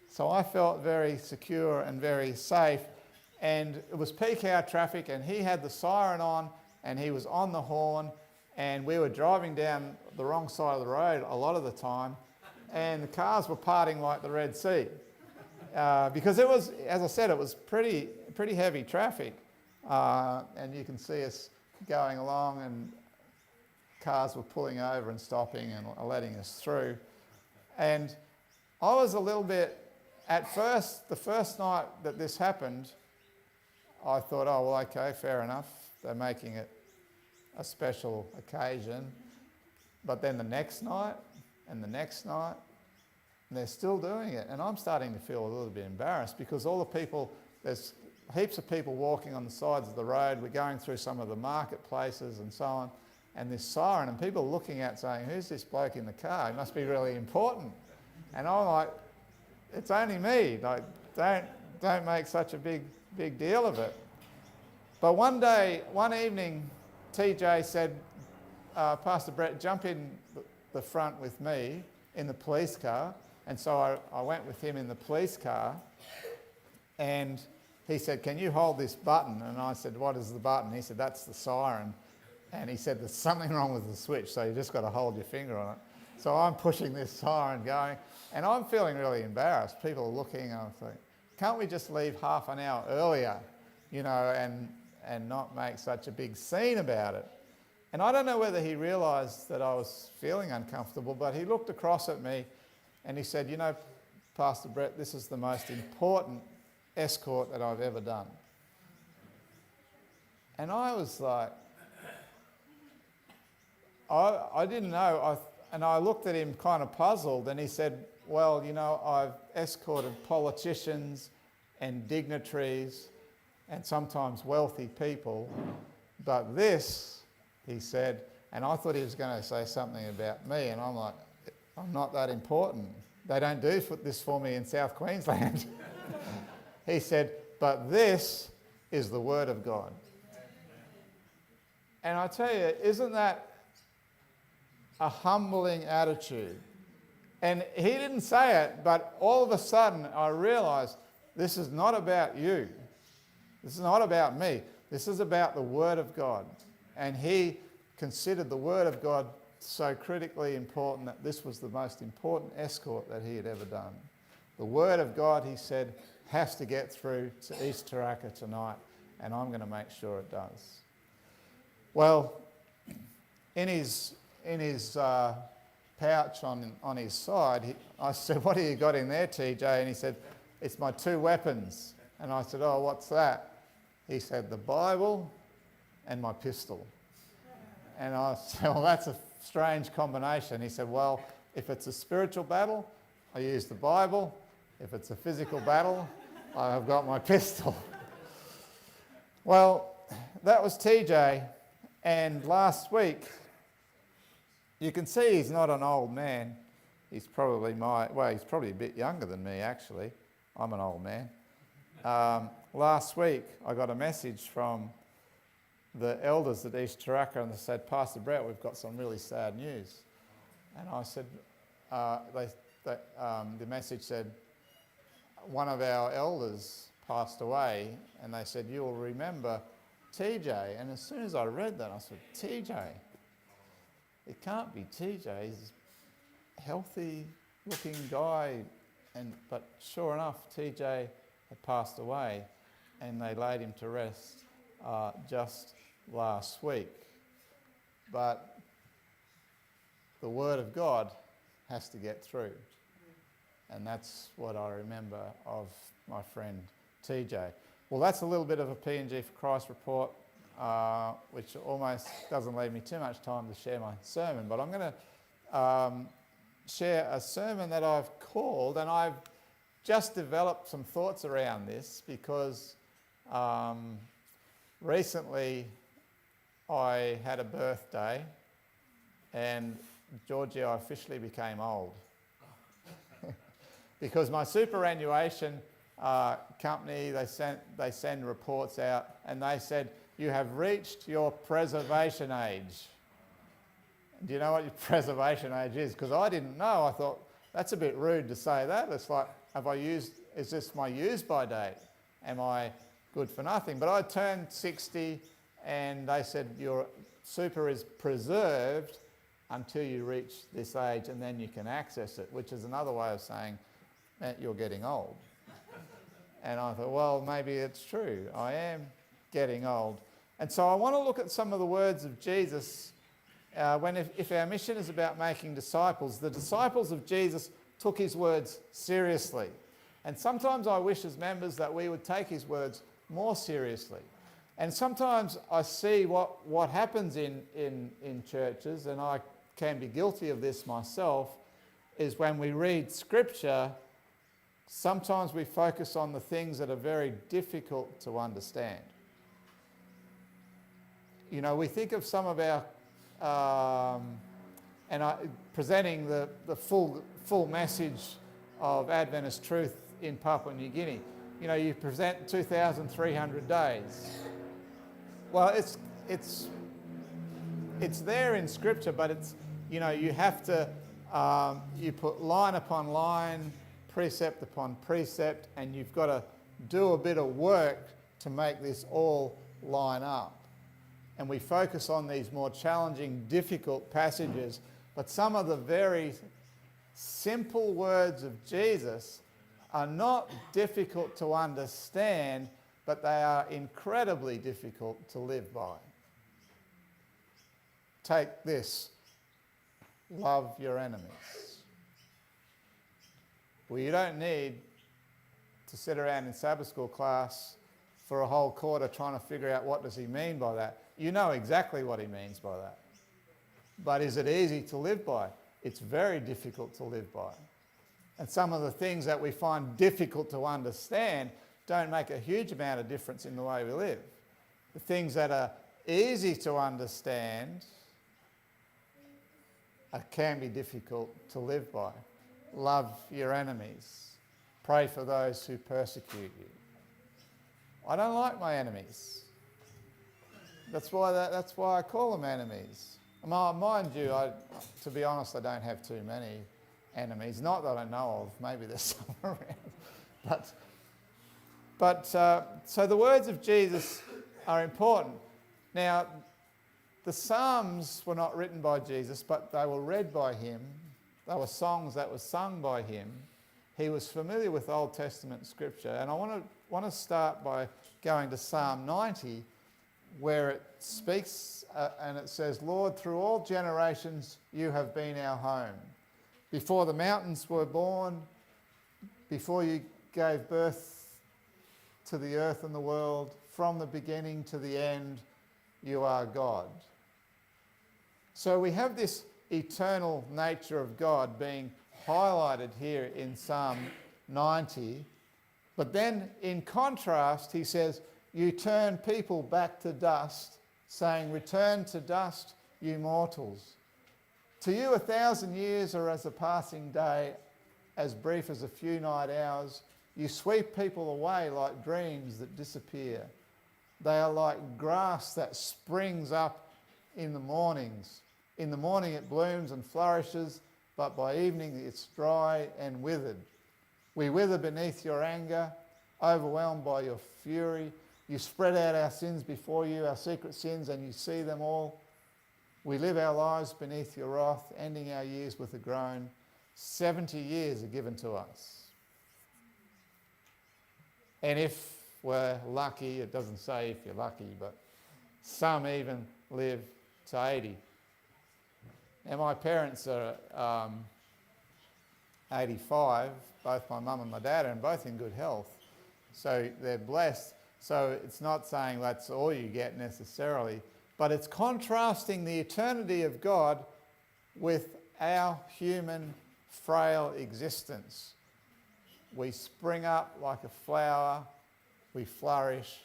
So I felt very secure and very safe. And it was peak hour traffic, and he had the siren on, and he was on the horn, and we were driving down the wrong side of the road a lot of the time, and the cars were parting like the Red Sea. Because it was, as I said, it was pretty heavy traffic. And you can see us going along, and cars were pulling over and stopping and letting us through. And I was a little bit, at first, the first night that this happened, I thought, oh, well, okay, fair enough. They're making it a special occasion. But then the next night and the next night, and they're still doing it. And I'm starting to feel a little bit embarrassed because all the people, there's heaps of people walking on the sides of the road. We're going through some of the marketplaces and so on. And this siren, and people looking at saying, who's this bloke in the car? He must be really important. And I'm like, it's only me. Like, don't make such a big deal of it. But one evening, TJ said, Pastor Brett, jump in the front with me in the police car. And so I went with him in the police car, and he said, can you hold this button? And I said, what is the button? He said, that's the siren. And he said, there's something wrong with the switch, so you just got to hold your finger on it. So I'm pushing this siren going, and I'm feeling really embarrassed. People are looking, and I'm thinking, can't we just leave half an hour earlier, and not make such a big scene about it? And I don't know whether he realised that I was feeling uncomfortable, but he looked across at me and he said, Pastor Brett, this is the most important escort that I've ever done. And I was like, I didn't know. And I looked at him kind of puzzled, and he said, well, I've escorted politicians and dignitaries and sometimes wealthy people, but this, he said, and I thought he was going to say something about me, and I'm like, I'm not that important. They don't do this for me in South Queensland. He said, but this is the Word of God. And I tell you, isn't that a humbling attitude? And he didn't say it, but all of a sudden I realised this is not about you. This is not about me. This is about the Word of God. And he considered the Word of God so critically important that this was the most important escort that he had ever done. The Word of God, he said, has to get through to East Taraka tonight, and I'm going to make sure it does. Well, in his pouch on his side, I said, what have you got in there, TJ? And he said, it's my 2 weapons. And I said, oh, what's that? He said, the Bible and my pistol. And I said, well, that's a strange combination. He said, well, if it's a spiritual battle, I use the Bible. If it's a physical battle, I've got my pistol. Well, that was TJ. And last week, you can see he's not an old man. He's probably he's probably a bit younger than me, actually. I'm an old man. Last week, I got a message from the elders at East Taraka, and they said, Pastor Brett, we've got some really sad news. And I said, the message said, one of our elders passed away, and they said, you'll remember TJ. And as soon as I read that, I said, TJ? It can't be TJ. He's a healthy-looking guy. But sure enough, TJ had passed away, and they laid him to rest just last week. But the Word of God has to get through. And that's what I remember of my friend TJ. Well, that's a little bit of a PNG for Christ report, which almost doesn't leave me too much time to share my sermon. But I'm going to share a sermon that I've called, and I've just developed some thoughts around this because recently I had a birthday, and Georgie, I officially became old. Because my superannuation company, they send reports out, and they said, you have reached your preservation age. Do you know what your preservation age is? Because I didn't know. I thought, that's a bit rude to say that. It's like, is this my use by date? Am I good for nothing? But I turned 60, and they said, your super is preserved until you reach this age, and then you can access it, which is another way of saying, you're getting old. And I thought, well, maybe it's true. I am getting old. And so I want to look at some of the words of Jesus if our mission is about making disciples, the disciples of Jesus took his words seriously. And sometimes I wish as members that we would take his words more seriously. And sometimes I see what happens in churches, and I can be guilty of this myself, is when we read scripture, sometimes we focus on the things that are very difficult to understand. You know, we think of some of our, presenting the full message of Adventist truth in Papua New Guinea. You know, you present 2,300 days. Well, it's there in Scripture, but it's, you know, you have to, you put line upon line, precept upon precept, and you've got to do a bit of work to make this all line up. And we focus on these more challenging, difficult passages, but some of the very simple words of Jesus are not difficult to understand, but they are incredibly difficult to live by. Take this: love your enemies. Well, you don't need to sit around in Sabbath school class for a whole quarter trying to figure out what does he mean by that. You know exactly what he means by that. But is it easy to live by? It's very difficult to live by. And some of the things that we find difficult to understand don't make a huge amount of difference in the way we live. The things that are easy to understand can be difficult to live by. Love your enemies. Pray for those who persecute you. I don't like my enemies. That's why I call them enemies. Mind you, to be honest, I don't have too many enemies. Not that I know of. Maybe there's some around. But so the words of Jesus are important. Now, the Psalms were not written by Jesus, but they were read by him. They were songs that were sung by him. He was familiar with Old Testament scripture. And I want to start by going to Psalm 90, where it speaks and it says, Lord, through all generations you have been our home. Before the mountains were born, before you gave birth to the earth and the world, from the beginning to the end, you are God. So we have this eternal nature of God being highlighted here in Psalm 90. But then in contrast, he says, you turn people back to dust, saying, return to dust, you mortals. To you 1,000 years are as a passing day, as brief as a few night hours. You sweep people away like dreams that disappear. They are like grass that springs up in the mornings. In the morning it blooms and flourishes, but by evening it's dry and withered. We wither beneath your anger, overwhelmed by your fury. You spread out our sins before you, our secret sins, and you see them all. We live our lives beneath your wrath, ending our years with a groan. 70 years are given to us. And if we're lucky, it doesn't say if you're lucky, but some even live to 80. Now, my parents are 85, both my mum and my dad, and both in good health. So they're blessed. So it's not saying that's all you get necessarily, but it's contrasting the eternity of God with our human, frail existence. We spring up like a flower, we flourish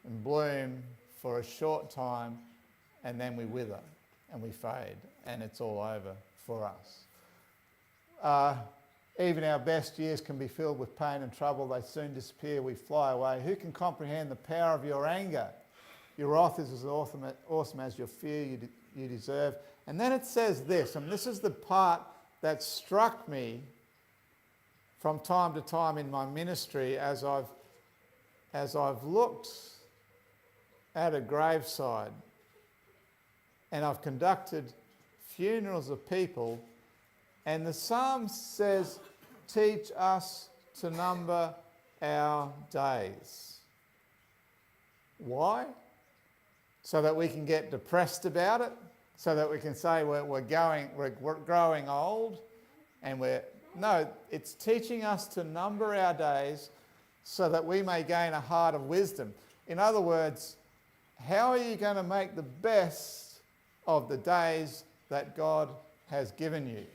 and bloom for a short time, and then we wither and we fade, and it's all over for us. Even our best years can be filled with pain and trouble. They soon disappear, we fly away. Who can comprehend the power of your anger? Your wrath is as awesome as your fear you deserve. And then it says this, and this is the part that struck me from time to time in my ministry as I've looked at a graveside and I've conducted funerals of people, and the psalm says, teach us to number our days. Why? So that we can get depressed about it? so that we can say we're growing old, and it's teaching us to number our days so that we may gain a heart of wisdom. In other words, how are you going to make the best of the days that God has given you?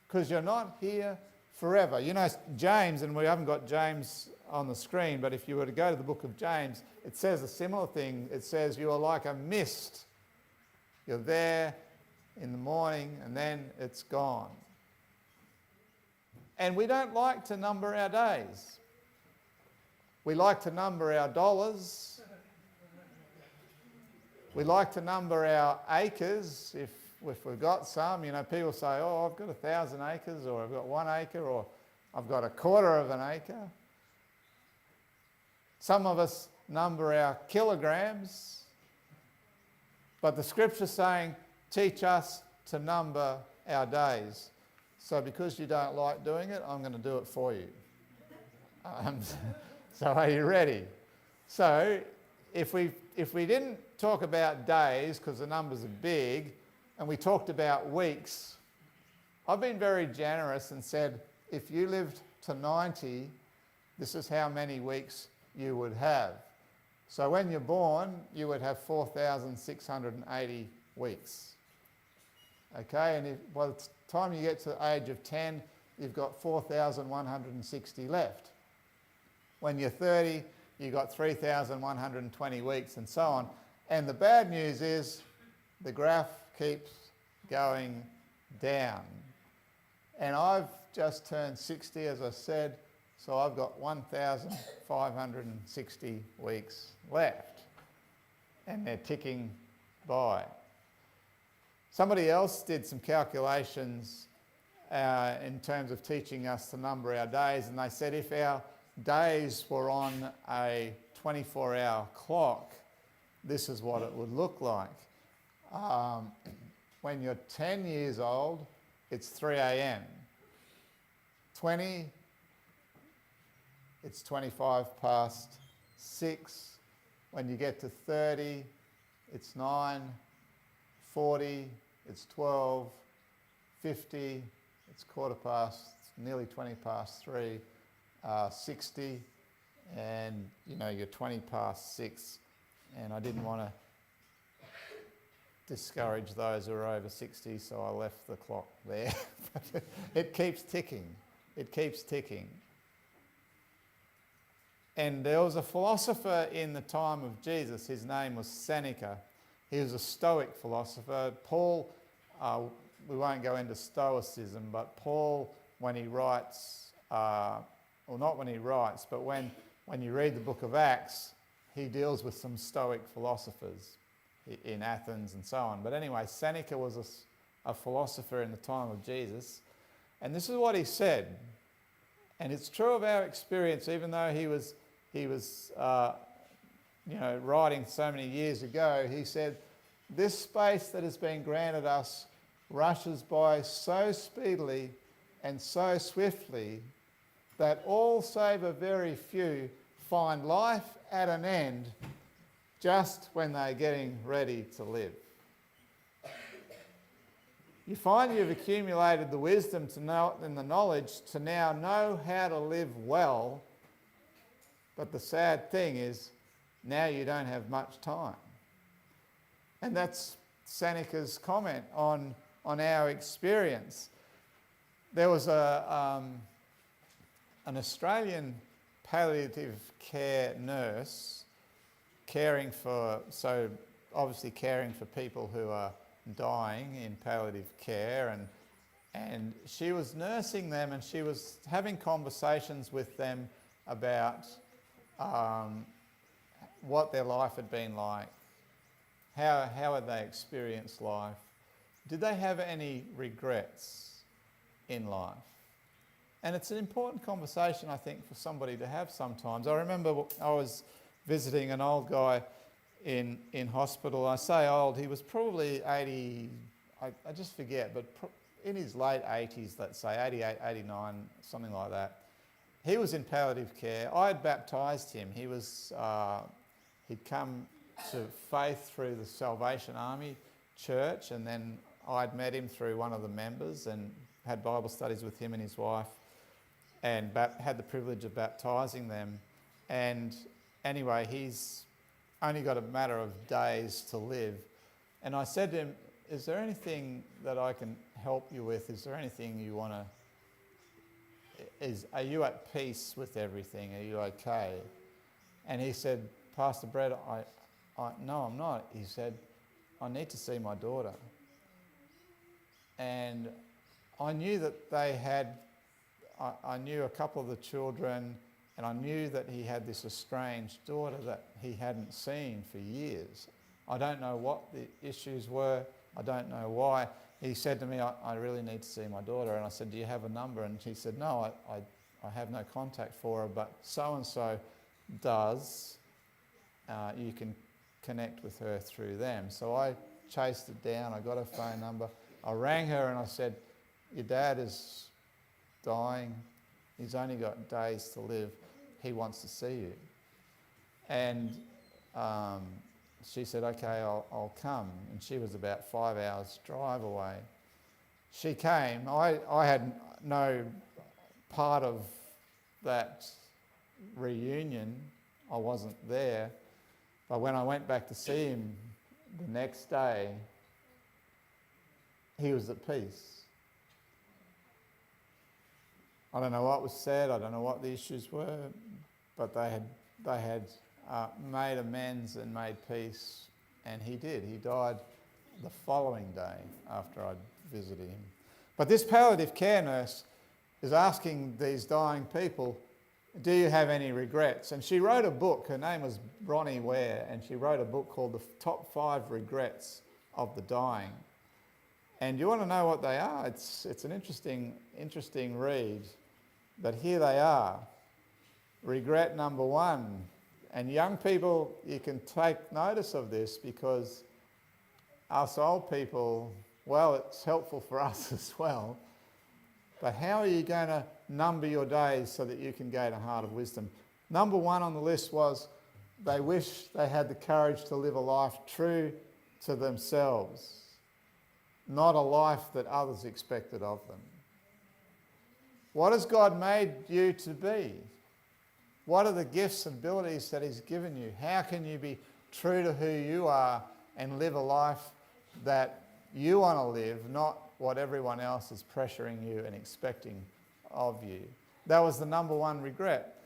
Because you're not here forever. You know, James, and we haven't got James on the screen, but if you were to go to the book of James, it says a similar thing. It says you are like a mist. You're there in the morning and then it's gone. And we don't like to number our days. We like to number our dollars. We like to number our acres if we've got some. You know, people say, oh, I've got 1,000 acres, or I've got 1 acre, or I've got 1/4 of an acre. Some of us number our kilograms, but the scripture's saying, teach us to number our days. So because you don't like doing it, I'm going to do it for you. So are you ready? So if we didn't talk about days because the numbers are big, and we talked about weeks, I've been very generous and said, if you lived to 90, this is how many weeks you would have. So when you're born, you would have 4,680 weeks. Okay, and by the time you get to the age of 10, you've got 4,160 left. When you're 30, you've got 3,120 weeks, and so on. And the bad news is the graph keeps going down. And I've just turned 60, as I said, so I've got 1,560 weeks left. And they're ticking by. Somebody else did some calculations in terms of teaching us to number our days, and they said if our days were on a 24-hour clock, this is what it would look like. When you're 10 years old, it's 3 a.m. 20, it's 25 past 6. When you get to 30, it's 9. 40, it's 12. 50, it's nearly 20 past 3. 60, and you know, you're 20 past 6. And I didn't want to discourage those who are over 60, so I left the clock there. But it keeps ticking. It keeps ticking. And there was a philosopher in the time of Jesus. His name was Seneca. He was a Stoic philosopher. Paul, we won't go into Stoicism, but Paul, when he writes, well, not when he writes, but when you read the book of Acts, he deals with some Stoic philosophers in Athens and so on. But anyway, Seneca was a philosopher in the time of Jesus. And this is what he said. And it's true of our experience, even though he was writing so many years ago. He said, this space that has been granted us rushes by so speedily and so swiftly that all save a very few find life at an end just when they're getting ready to live. You find you've accumulated the wisdom to know and the knowledge to now know how to live well, but the sad thing is now you don't have much time. And that's Seneca's comment on our experience. There was an Australian palliative care nurse caring for people who are dying in palliative care, and she was nursing them, and she was having conversations with them about what their life had been like, how had they experienced life, did they have any regrets in life. And it's an important conversation, I think, for somebody to have sometimes. I remember I was visiting an old guy in hospital. I say old, he was probably 80, I just forget, but in his late 80s, let's say, 88, 89, something like that. He was in palliative care. I had baptised him. He'd come to faith through the Salvation Army church, and then I'd met him through one of the members and had Bible studies with him and his wife, and had the privilege of baptising them. And anyway, he's only got a matter of days to live. And I said to him, is there anything that I can help you with? Is there anything you want to... Are you at peace with everything? Are you okay? And he said, Pastor Brett, no, I'm not. He said, I need to see my daughter. And I knew that they had... I knew a couple of the children, and I knew that he had this estranged daughter that he hadn't seen for years. I don't know what the issues were. I don't know why. He said to me, I really need to see my daughter. And I said, do you have a number? And he said, no, I have no contact for her, but so-and-so does. You can connect with her through them. So I chased it down. I got her phone number. I rang her and I said, your dad is dying. He's only got days to live. He wants to see you. And she said, okay, I'll come. And she was about 5 hours drive away. She came. I had no part of that reunion. I wasn't there. But when I went back to see him the next day, he was at peace. I don't know what was said, I don't know what the issues were, but they had made amends and made peace, and he did. He died the following day after I'd visited him. But this palliative care nurse is asking these dying people, do you have any regrets? And she wrote a book. Her name was Bronnie Ware, and she wrote a book called The Top 5 Regrets of the Dying. And you want to know what they are? It's an interesting read. But here they are. Regret number 1. And young people, you can take notice of this, because us old people, well, it's helpful for us as well. But how are you going to number your days so that you can gain a heart of wisdom? Number 1 on the list was they wish they had the courage to live a life true to themselves, not a life that others expected of them. What has God made you to be? What are the gifts and abilities that He's given you? How can you be true to who you are and live a life that you want to live, not what everyone else is pressuring you and expecting of you? That was the number 1 regret,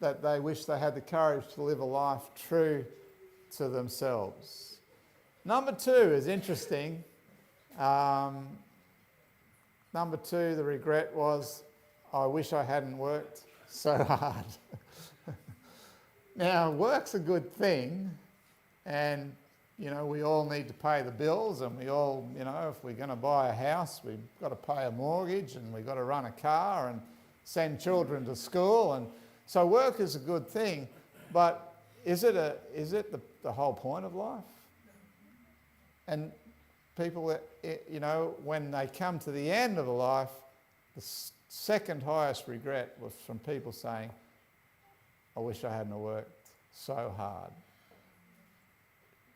that they wish they had the courage to live a life true to themselves. Number 2 is interesting. Number 2, the regret was, I wish I hadn't worked so hard. Now, work's a good thing, and, we all need to pay the bills, and we all, if we're going to buy a house, we've got to pay a mortgage, and we've got to run a car and send children to school, and so work is a good thing, but is it the whole point of life? And people, when they come to the end of a life, the second highest regret was from people saying, I wish I hadn't worked so hard.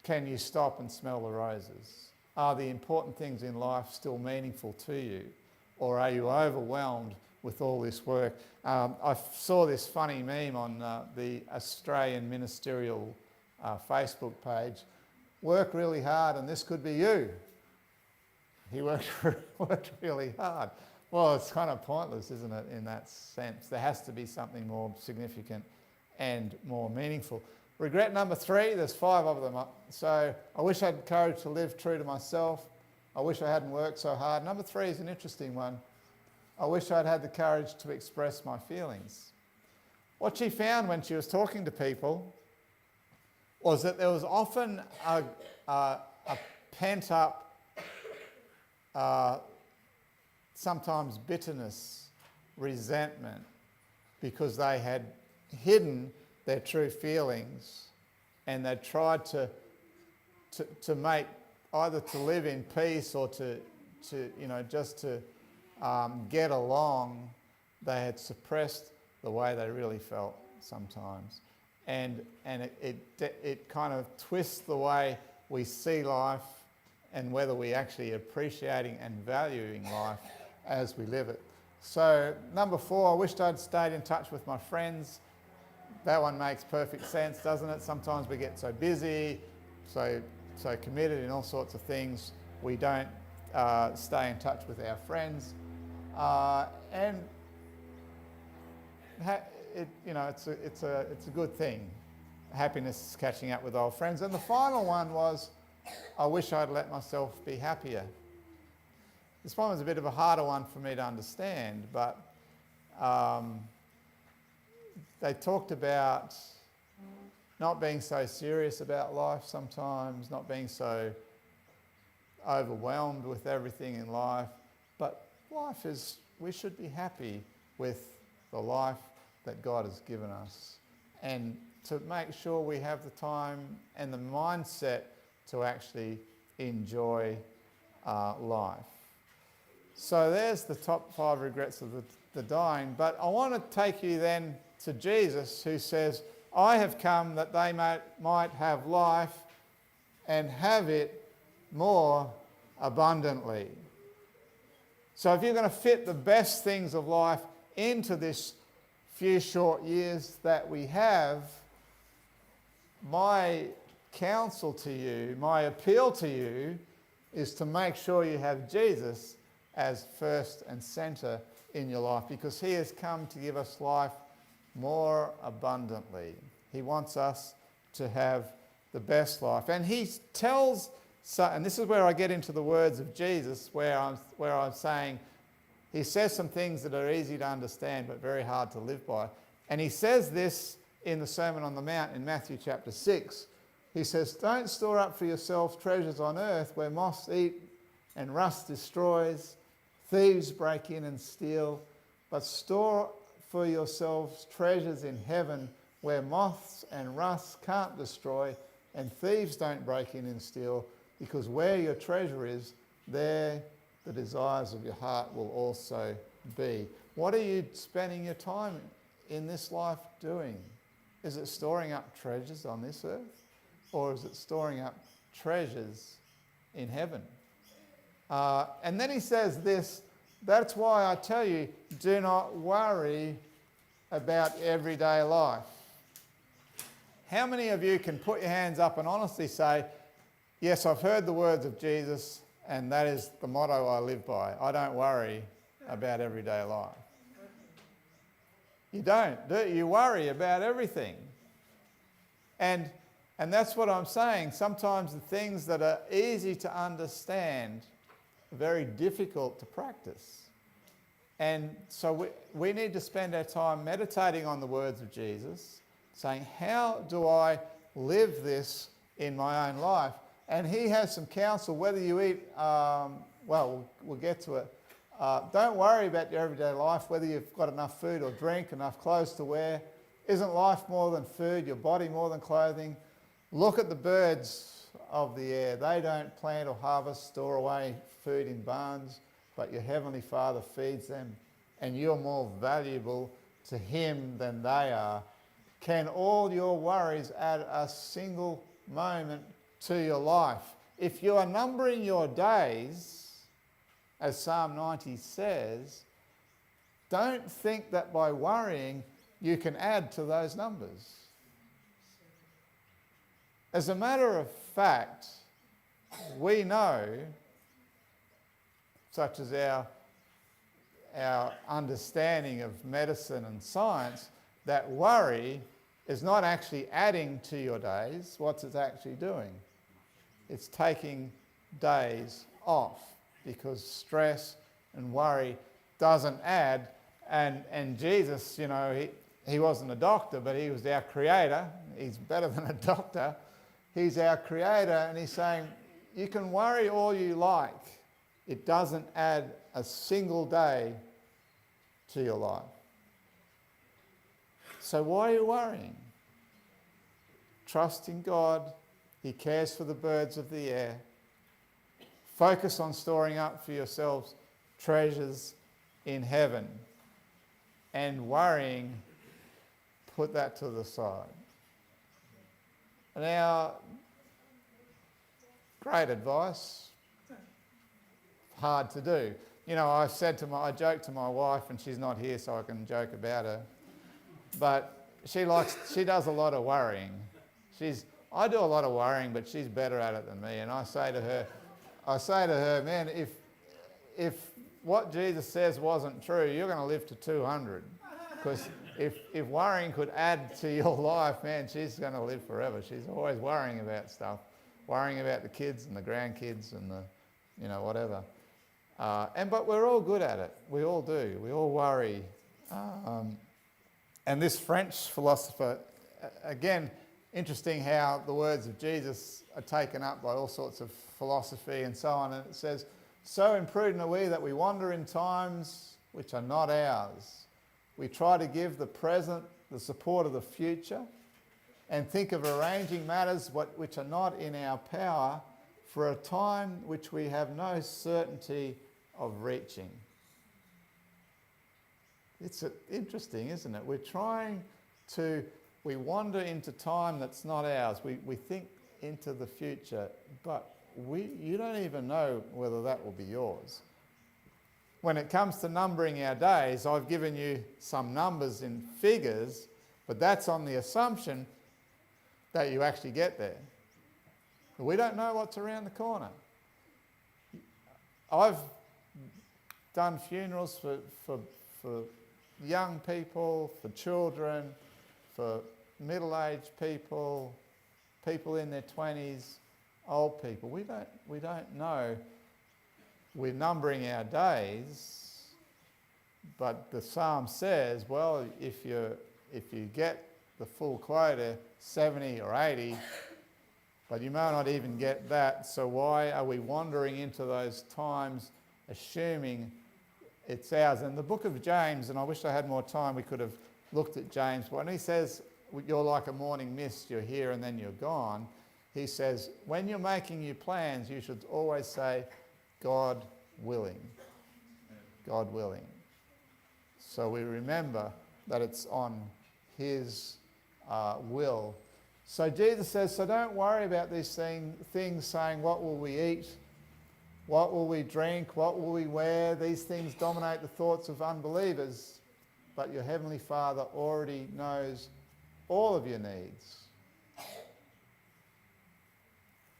Can you stop and smell the roses? Are the important things in life still meaningful to you? Or are you overwhelmed with all this work? I saw this funny meme on the Australian Ministerial Facebook page. Work really hard and this could be you. He worked really hard. Well, it's kind of pointless, isn't it, in that sense? There has to be something more significant and more meaningful. Regret number 3, there's 5 of them. So I wish I had the courage to live true to myself. I wish I hadn't worked so hard. Number 3 is an interesting one. I wish I'd had the courage to express my feelings. What she found when she was talking to people was that there was often a pent-up, sometimes bitterness, resentment, because they had hidden their true feelings and they tried to make, either to live in peace or to just to get along. They had suppressed the way they really felt sometimes, and it kind of twists the way we see life and whether we actually appreciating and valuing life as we live it. So number 4, I wished I'd stayed in touch with my friends. That one makes perfect sense, doesn't it? Sometimes we get so busy, so committed in all sorts of things, we don't stay in touch with our friends. It's a good thing. Happiness is catching up with old friends. And the final one was, I wish I'd let myself be happier. This one was a bit of a harder one for me to understand, but they talked about not being so serious about life sometimes, not being so overwhelmed with everything in life, but life is, we should be happy with the life that God has given us, and to make sure we have the time and the mindset to actually enjoy life. So there's the top 5 regrets of the dying. But I want to take you then to Jesus, who says, I have come that they might have life and have it more abundantly. So if you're going to fit the best things of life into this few short years that we have, my counsel to you, my appeal to you, is to make sure you have Jesus as first and centre in your life, because he has come to give us life more abundantly. He wants us to have the best life. And he tells, and this is where I get into the words of Jesus, where I'm saying, he says some things that are easy to understand but very hard to live by. And he says this in the Sermon on the Mount in Matthew chapter 6. He says, don't store up for yourselves treasures on earth where moths eat and rust destroys, thieves break in and steal, but store for yourselves treasures in heaven where moths and rust can't destroy and thieves don't break in and steal, because where your treasure is, there the desires of your heart will also be. What are you spending your time in this life doing? Is it storing up treasures on this earth, or is it storing up treasures in heaven? And then he says this, that's why I tell you, do not worry about everyday life. How many of you can put your hands up and honestly say, yes, I've heard the words of Jesus, and that is the motto I live by. I don't worry about everyday life. You don't, do you? You worry about everything. And that's what I'm saying. Sometimes the things that are easy to understand are very difficult to practice. And so we need to spend our time meditating on the words of Jesus, saying, how do I live this in my own life? And he has some counsel, whether you eat, we'll get to it. Don't worry about your everyday life, whether you've got enough food or drink, enough clothes to wear. Isn't life more than food, your body more than clothing? Look at the birds of the air. They don't plant or harvest, store away food in barns, but your heavenly Father feeds them, and you're more valuable to him than they are. Can all your worries add a single moment to your life? If you are numbering your days, as Psalm 90 says, don't think that by worrying you can add to those numbers. As a matter of fact, we know, such as our understanding of medicine and science, that worry is not actually adding to your days. What's it actually doing? It's taking days off, because stress and worry doesn't add. And Jesus, he wasn't a doctor, but he was our creator. He's better than a doctor. He's our creator, and he's saying, you can worry all you like. It doesn't add a single day to your life. So why are you worrying? Trust in God. He cares for the birds of the air. Focus on storing up for yourselves treasures in heaven. And worrying, put that to the side. Now, great advice, hard to do. You know, I joked to my wife, and she's not here so I can joke about her, but she does a lot of worrying. I do a lot of worrying, but she's better at it than me. And I say to her, man, if what Jesus says wasn't true, you're going to live to 200. Because if worrying could add to your life, man, she's going to live forever. She's always worrying about stuff, worrying about the kids and the grandkids and whatever. But we're all good at it. We all do. We all worry. And this French philosopher, again, interesting how the words of Jesus are taken up by all sorts of philosophy and so on. And it says, so imprudent are we that we wander in times which are not ours. We try to give the present the support of the future and think of arranging matters which are not in our power for a time which we have no certainty of reaching. It's interesting, isn't it? We wander into time that's not ours. We think into the future, but you don't even know whether that will be yours. When it comes to numbering our days, I've given you some numbers in figures, but that's on the assumption that you actually get there. We don't know what's around the corner. I've done funerals for young people, for children, for middle-aged people, people in their 20s, old people. We don't know. We're numbering our days, but the psalm says, well, if you get the full quota, 70 or 80, but you may not even get that, so why are we wandering into those times assuming it's ours? And the book of James, and I wish I had more time, we could have looked at James, but when he says, you're like a morning mist, you're here and then you're gone, he says, when you're making your plans, you should always say, God willing. God willing. So we remember that it's on his will. So Jesus says, so don't worry about these things saying, what will we eat? What will we drink? What will we wear? These things dominate the thoughts of unbelievers, but your heavenly Father already knows all of your needs.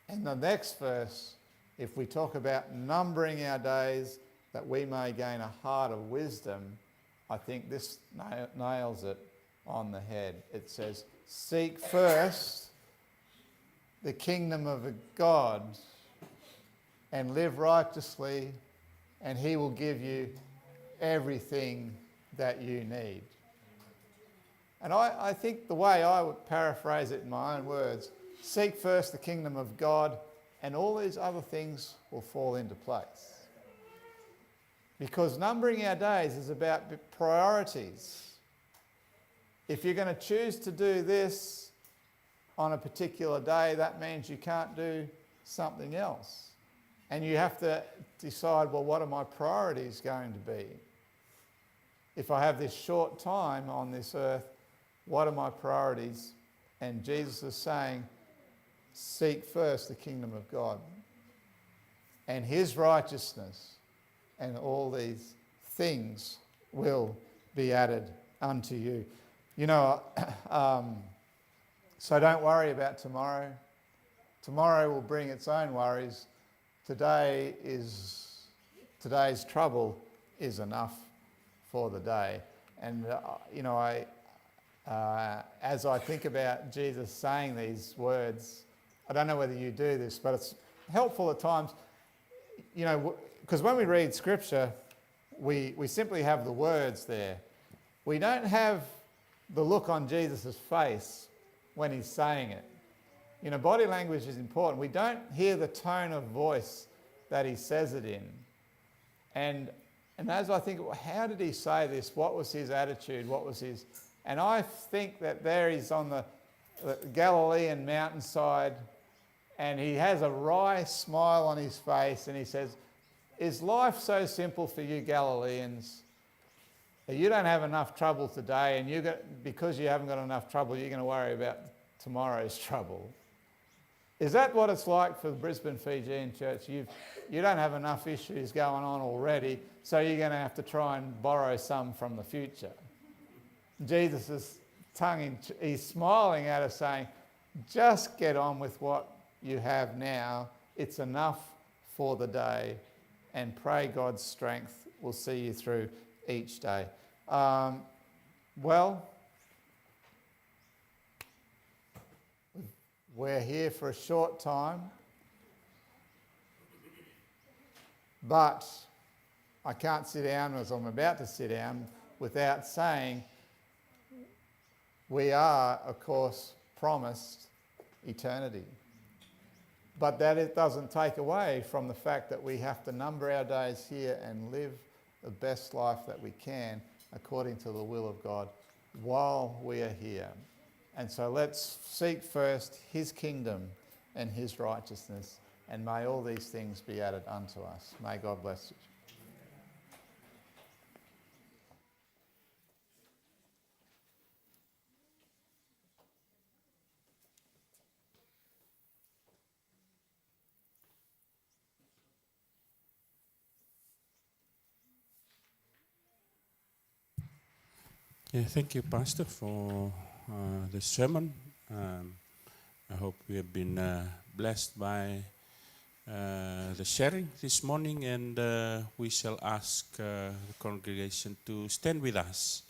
And the next verse, if we talk about numbering our days that we may gain a heart of wisdom, I think this nails it on the head. It says, seek first the kingdom of God and live righteously, and he will give you everything that you need. And I think the way I would paraphrase it in my own words, seek first the kingdom of God and all these other things will fall into place. Because numbering our days is about priorities. If you're going to choose to do this on a particular day, that means you can't do something else. And you have to decide, well, what are my priorities going to be? If I have this short time on this earth, what are my priorities? And Jesus is saying, seek first the kingdom of God and his righteousness, and all these things will be added unto you. You know, so don't worry about tomorrow. Tomorrow will bring its own worries. Today's trouble is enough for the day. And, as I think about Jesus saying these words, I don't know whether you do this, but it's helpful at times, because when we read Scripture, we simply have the words there. We don't have the look on Jesus' face when he's saying it. Body language is important. We don't hear the tone of voice that he says it in. And as I think, how did he say this? What was his attitude? What was his... And I think that there he's on the Galilean mountainside, and he has a wry smile on his face, and he says, is life so simple for you Galileans that you don't have enough trouble today, and because you haven't got enough trouble, you're going to worry about tomorrow's trouble? Is that what it's like for the Brisbane Fijian church? You don't have enough issues going on already, so you're going to have to try and borrow some from the future. Jesus is he's smiling at us saying, just get on with what you have now. It's enough for the day, and pray God's strength will see you through each day. We're here for a short time, but I can't sit down as I'm about to sit down without saying we are, of course, promised eternity. But that it doesn't take away from the fact that we have to number our days here and live the best life that we can according to the will of God while we are here. And so let's seek first his kingdom and his righteousness, and may all these things be added unto us. May God bless you. Yeah, thank you, Pastor, for the sermon. I hope we have been blessed by the sharing this morning, and we shall ask the congregation to stand with us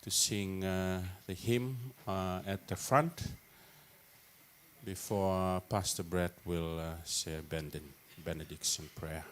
to sing the hymn at the front before Pastor Brett will say a benediction prayer.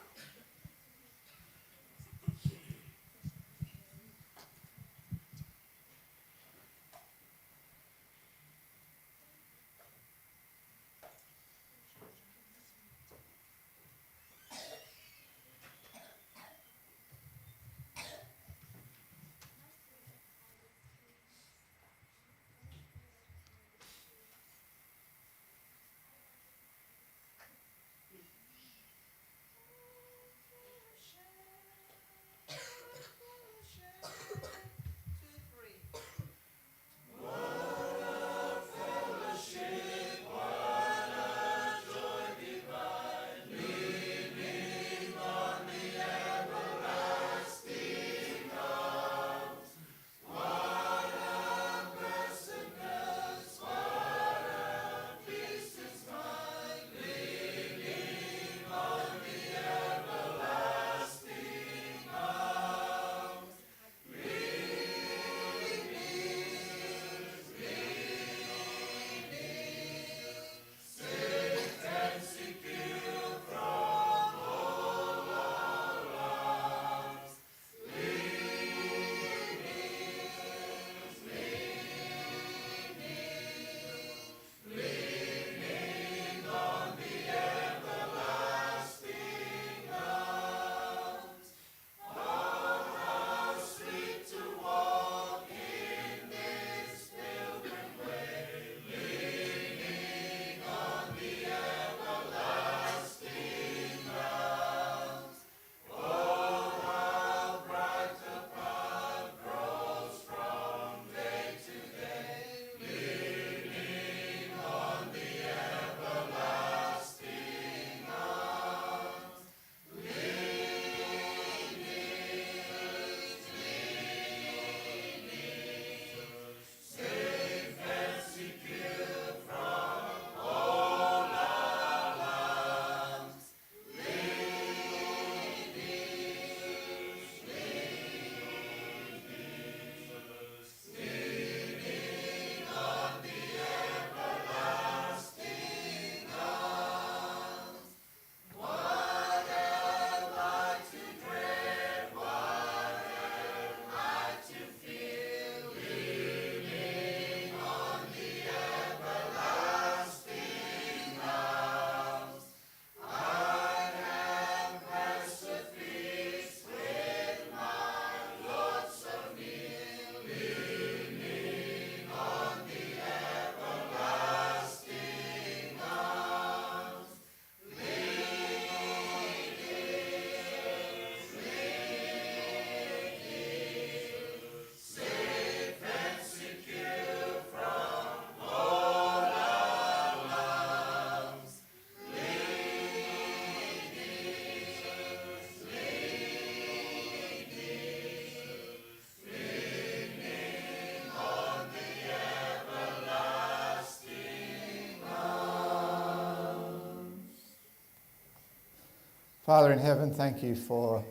Father in heaven, thank you for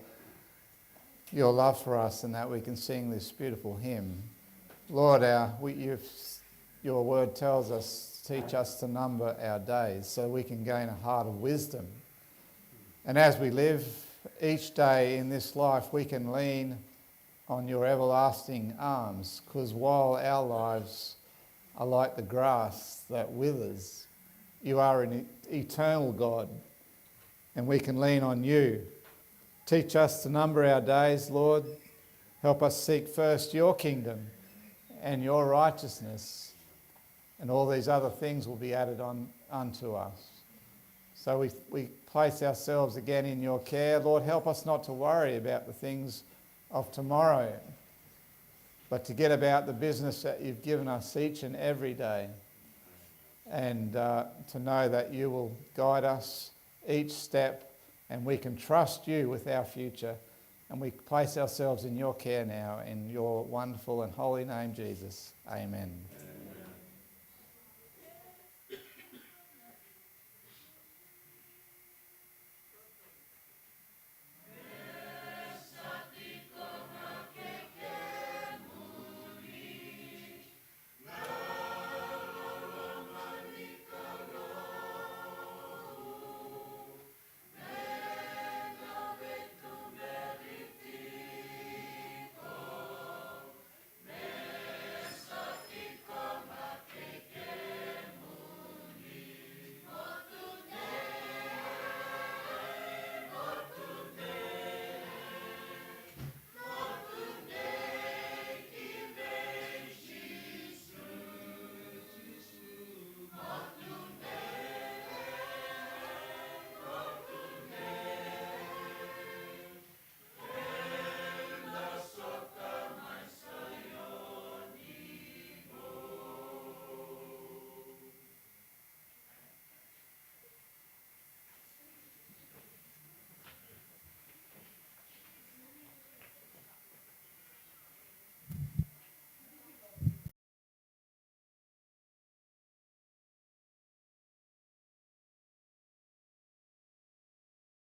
your love for us and that we can sing this beautiful hymn. Lord, your word tells us, teach us to number our days so we can gain a heart of wisdom. And as we live each day in this life, we can lean on your everlasting arms, because while our lives are like the grass that withers, you are an eternal God, and we can lean on you. Teach us to number our days, Lord. Help us seek first your kingdom and your righteousness, and all these other things will be added on unto us. So we place ourselves again in your care. Lord, help us not to worry about the things of tomorrow, but to get about the business that you've given us each and every day, and to know that you will guide us each step, and we can trust you with our future. And we place ourselves in your care now, in your wonderful and holy name, Jesus. Amen.